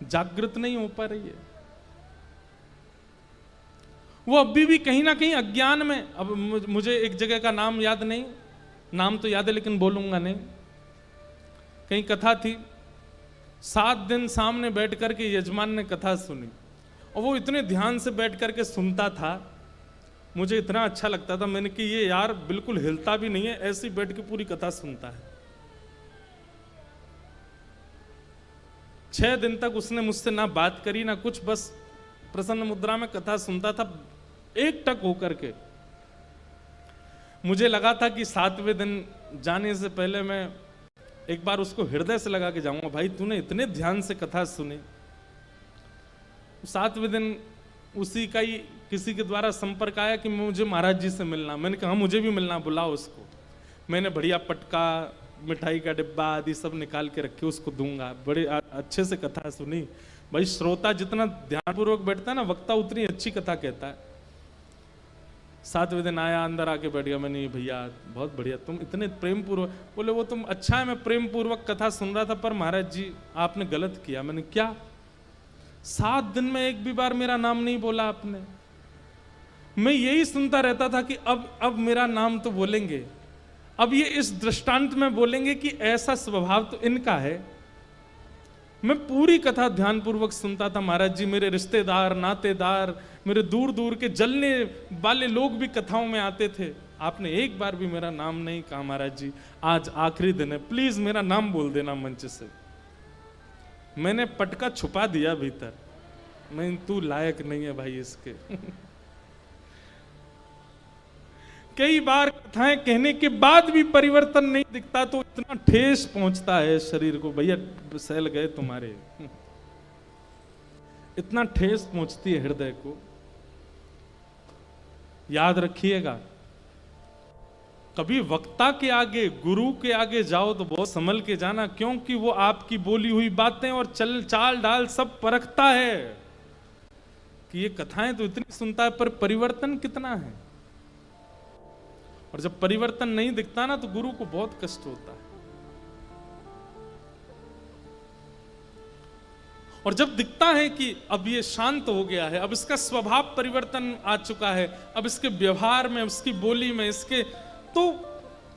Speaker 1: जागृत नहीं हो पा रही है। वो अभी भी कहीं ना कहीं अज्ञान में। अब मुझे एक जगह का नाम याद नहीं, नाम तो याद है लेकिन बोलूंगा नहीं। कहीं कथा थी, 7 दिन सामने बैठ करके यजमान ने कथा सुनी, और वो इतने ध्यान से बैठ करके सुनता था, मुझे इतना अच्छा लगता था। मैंने कि ये यार बिल्कुल हिलता भी नहीं है, ऐसी बैठ के पूरी कथा सुनता है। 6 दिन तक उसने मुझसे ना बात करी ना कुछ, बस प्रसन्न मुद्रा में कथा सुनता था, एक टक होकर के। मुझे लगा था कि 7वें दिन जाने से पहले मैं एक बार उसको हृदय से लगा के जाऊंगा, भाई तूने इतने ध्यान से कथा सुनी। 7वें दिन उसी का ही किसी के द्वारा संपर्क आया कि मुझे महाराज जी से मिलना। मैंने कहा मुझे भी मिलना, बुलाओ उसको। मैंने बढ़िया पटका, मिठाई का डिब्बा आदि सब निकाल के रखे, उसको दूंगा। बड़े अच्छे से कथा सुनी। भाई श्रोता जितना ध्यानपूर्वक बैठता है ना, वक्ता उतनी अच्छी कथा कहता है। 7वें दिन आया, अंदर आके बैठ गया। मैंने, भैया बहुत बढ़िया, तुम इतने प्रेम पूर्वक। बोले वो तुम, अच्छा है मैं प्रेम पूर्वक कथा सुन रहा था, पर महाराज जी आपने गलत किया। मैंने, क्या? 7 दिन में एक भी बार मेरा नाम नहीं बोला आपने। मैं यही सुनता रहता था कि अब मेरा नाम तो बोलेंगे, अब ये इस दृष्टांत में बोलेंगे कि ऐसा स्वभाव तो इनका है। मैं पूरी कथा ध्यानपूर्वक सुनता था। महाराज जी मेरे रिश्तेदार, नातेदार, मेरे दूर दूर के जलने वाले लोग भी कथाओं में आते थे। आपने एक बार भी मेरा नाम नहीं कहा। महाराज जी आज आखिरी दिन है, प्लीज मेरा नाम बोल देना मंच से। मैंने पटका छुपा दिया भीतर। मैं, तू लायक नहीं है भाई इसके। कई बार कथाएं कहने के बाद भी परिवर्तन नहीं दिखता तो इतना ठेस पहुंचता है शरीर को। भैया सहल गए तुम्हारे, इतना ठेस पहुंचती है हृदय को। याद रखिएगा, कभी वक्ता के आगे, गुरु के आगे जाओ तो बहुत संभल के जाना, क्योंकि वो आपकी बोली हुई बातें और चल चाल डाल सब परखता है कि ये कथाएं तो इतनी सुनता है पर परिवर्तन कितना है। और जब परिवर्तन नहीं दिखता ना तो गुरु को बहुत कष्ट होता है। और जब दिखता है कि अब ये शांत हो गया है, अब इसका स्वभाव परिवर्तन आ चुका है, अब इसके व्यवहार में, उसकी बोली में, इसके, तो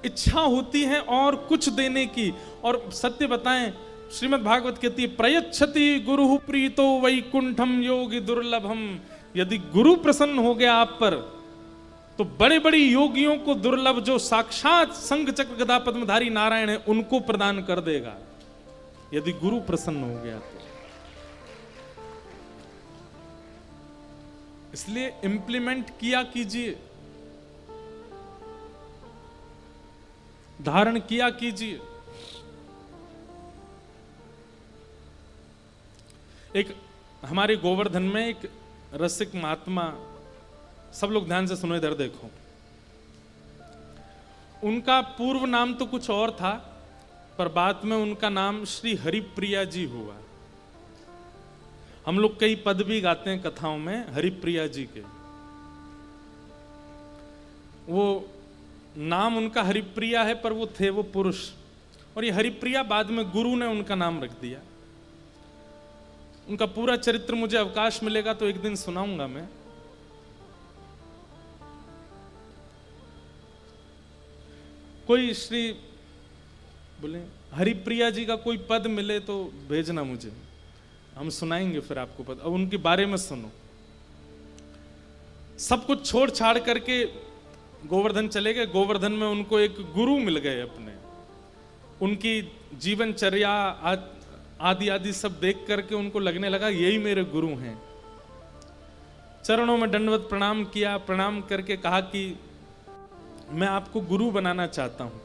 Speaker 1: इच्छा होती है और कुछ देने की। और सत्य बताएं, श्रीमद् भागवत कहती है, प्रयच्छति गुरु प्रीतो वैकुंठम योगी दुर्लभम। यदि गुरु प्रसन्न हो गया आप पर तो बड़े बड़े योगियों को दुर्लभ, जो साक्षात शंख चक्र गदा पद्मधारी नारायण है, उनको प्रदान कर देगा यदि गुरु प्रसन्न हो गया तो। इसलिए इंप्लीमेंट किया कीजिए, धारण किया कीजिए। एक हमारे गोवर्धन में एक रसिक महात्मा, सब लोग ध्यान से सुनो, इधर देखो। उनका पूर्व नाम तो कुछ और था, पर बाद में उनका नाम श्री हरिप्रिया जी हुआ। हम लोग कई पद भी गाते हैं कथाओं में हरिप्रिया जी के। वो नाम उनका हरिप्रिया है, पर वो थे वो पुरुष। और ये हरिप्रिया बाद में गुरु ने उनका नाम रख दिया। उनका पूरा चरित्र मुझे अवकाश मिलेगा तो एक दिन सुनाऊंगा मैं। कोई श्री बोले हरिप्रिया जी का कोई पद मिले तो भेजना मुझे, हम सुनाएंगे फिर आपको पद। अब उनके बारे में सुनो। सब कुछ छोड़ छाड़ करके गोवर्धन चले गए। गोवर्धन में उनको एक गुरु मिल गए अपने। उनकी जीवनचर्या, आदि आदि सब देख करके उनको लगने लगा यही मेरे गुरु हैं। चरणों में दंडवत प्रणाम किया, प्रणाम करके कहा कि मैं आपको गुरु बनाना चाहता हूं।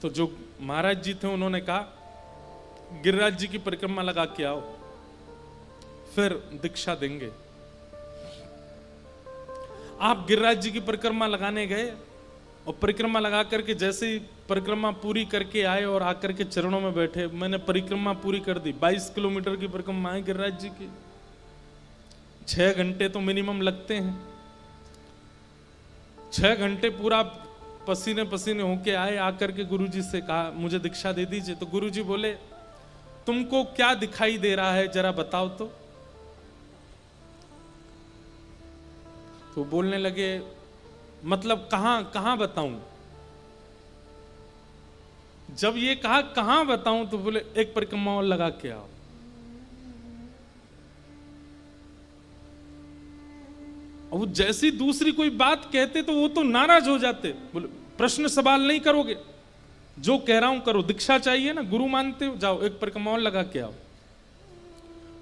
Speaker 1: तो जो महाराज जी थे उन्होंने कहा गिरिराज जी की परिक्रमा लगा के आओ, फिर दीक्षा देंगे। आप गिरिराज जी की परिक्रमा लगाने गए और परिक्रमा लगा करके जैसे ही परिक्रमा पूरी करके आए और आकर के चरणों में बैठे, मैंने परिक्रमा पूरी कर दी। 22 किलोमीटर की परिक्रमा है गिरिराज जी की, 6 घंटे तो मिनिमम लगते हैं। 6 घंटे पूरा पसीने पसीने होके आए, आकर के गुरुजी से कहा मुझे दीक्षा दे दीजिए। तो गुरुजी बोले तुमको क्या दिखाई दे रहा है जरा बताओ तो बोलने लगे मतलब कहां बताऊं। जब ये कहा कहां बताऊं तो बोले एक परिक्रमा और लगा के आओ। और वो जैसी दूसरी कोई बात कहते तो वो तो नाराज हो जाते, बोले प्रश्न सवाल नहीं करोगे, जो कह रहा हूं करो, दीक्षा चाहिए ना, गुरु मानते हो, जाओ एक परिक्रमा और लगा के आओ।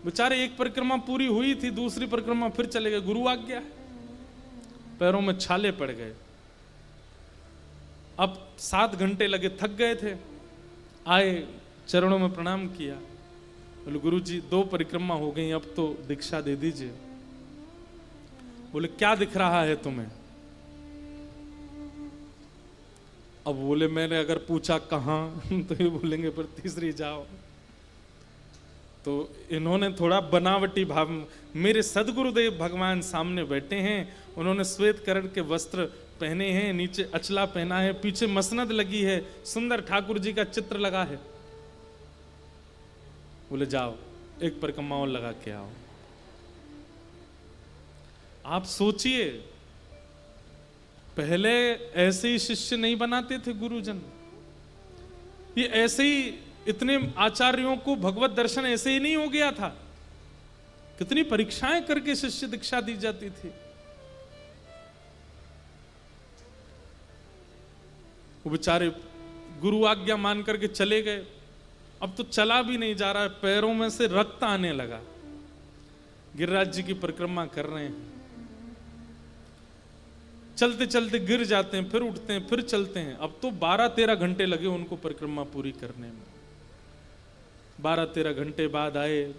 Speaker 1: बेचारे एक परिक्रमा पूरी हुई थी, दूसरी परिक्रमा फिर चले गए, गुरु आ गया, पैरों में छाले पड़ गए। अब 7 घंटे लगे, थक गए थे, आए चरणों में प्रणाम किया, बोले गुरु जी 2 परिक्रमा हो गई, अब तो दीक्षा दे दीजिए। बोले क्या दिख रहा है तुम्हें? अब बोले मैंने अगर पूछा कहां तो ये बोलेंगे पर तीसरी जाओ। तो इन्होंने थोड़ा बनावटी भाव, मेरे सदगुरुदेव भगवान सामने बैठे हैं, उन्होंने श्वेत कलर के वस्त्र पहने हैं, नीचे अचला पहना है, पीछे मसनद लगी है, सुंदर ठाकुर जी का चित्र लगा है। बोले जाओ एक परिक्रमा और लगा के आओ। आप सोचिए पहले ऐसे ही शिष्य नहीं बनाते थे गुरुजन, ये ऐसे ही इतने आचार्यों को भगवत दर्शन ऐसे ही नहीं हो गया था, कितनी परीक्षाएं करके शिष्य दीक्षा दी जाती थी। वो बेचारे गुरु आज्ञा मान करके चले गए, अब तो चला भी नहीं जा रहा है, पैरों में से रक्त आने लगा। गिरिराज जी की परिक्रमा कर रहे हैं, चलते चलते गिर जाते हैं, फिर उठते हैं, फिर चलते हैं। अब तो 12-13 घंटे लगे उनको परिक्रमा पूरी करने में। 12-13 घंटे बाद आए,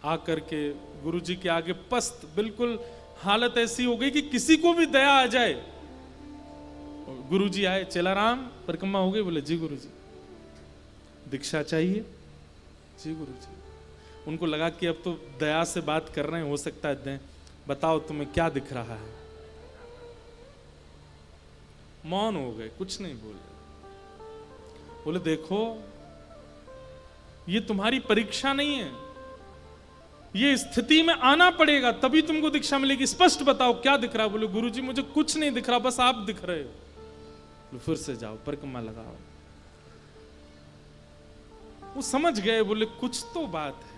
Speaker 1: आकर के गुरुजी के आगे पस्त, बिल्कुल हालत ऐसी हो गई कि किसी को भी दया आ जाए। गुरुजी आए, चेलाराम परिक्रमा हो गई? बोले जी गुरुजी। दीक्षा चाहिए? जी गुरुजी। उनको लगा कि अब तो दया से बात कर रहे हैं, हो सकता है दें, बताओ तुम्हें क्या दिख रहा है? मौन हो गए, कुछ नहीं बोले। बोले देखो ये तुम्हारी परीक्षा नहीं है, ये स्थिति में आना पड़ेगा तभी तुमको दीक्षा मिलेगी, स्पष्ट बताओ क्या दिख रहा है? बोले गुरुजी मुझे कुछ नहीं दिख रहा, बस आप दिख रहे हो। फिर से जाओ परिक्रमा लगाओ। वो समझ गए, बोले कुछ तो बात है।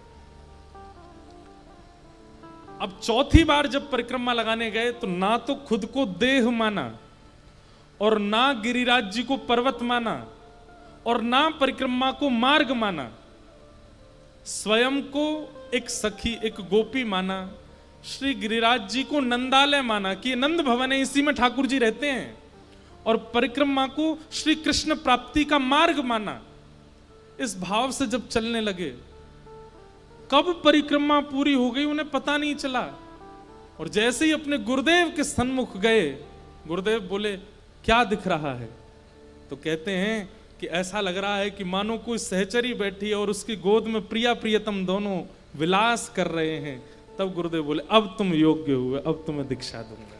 Speaker 1: अब चौथी बार जब परिक्रमा लगाने गए तो ना तो खुद को देह माना और ना गिरिराज जी को पर्वत माना और ना परिक्रमा को मार्ग माना, स्वयं को एक सखी, एक गोपी माना, श्री गिरिराज जी को नंदालय माना कि नंद भवन है, इसी में ठाकुर जी रहते हैं, और परिक्रमा को श्री कृष्ण प्राप्ति का मार्ग माना। इस भाव से जब चलने लगे, कब परिक्रमा पूरी हो गई उन्हें पता नहीं चला। और जैसे ही अपने गुरुदेव के सन्मुख गए, गुरुदेव बोले क्या दिख रहा है? तो कहते हैं कि ऐसा लग रहा है कि मानो कोई सहचरी बैठी है और उसकी गोद में प्रिया प्रियतम दोनों विलास कर रहे हैं। तब गुरुदेव बोले अब तुम योग्य हुए, अब तुम्हें दीक्षा दूंगा।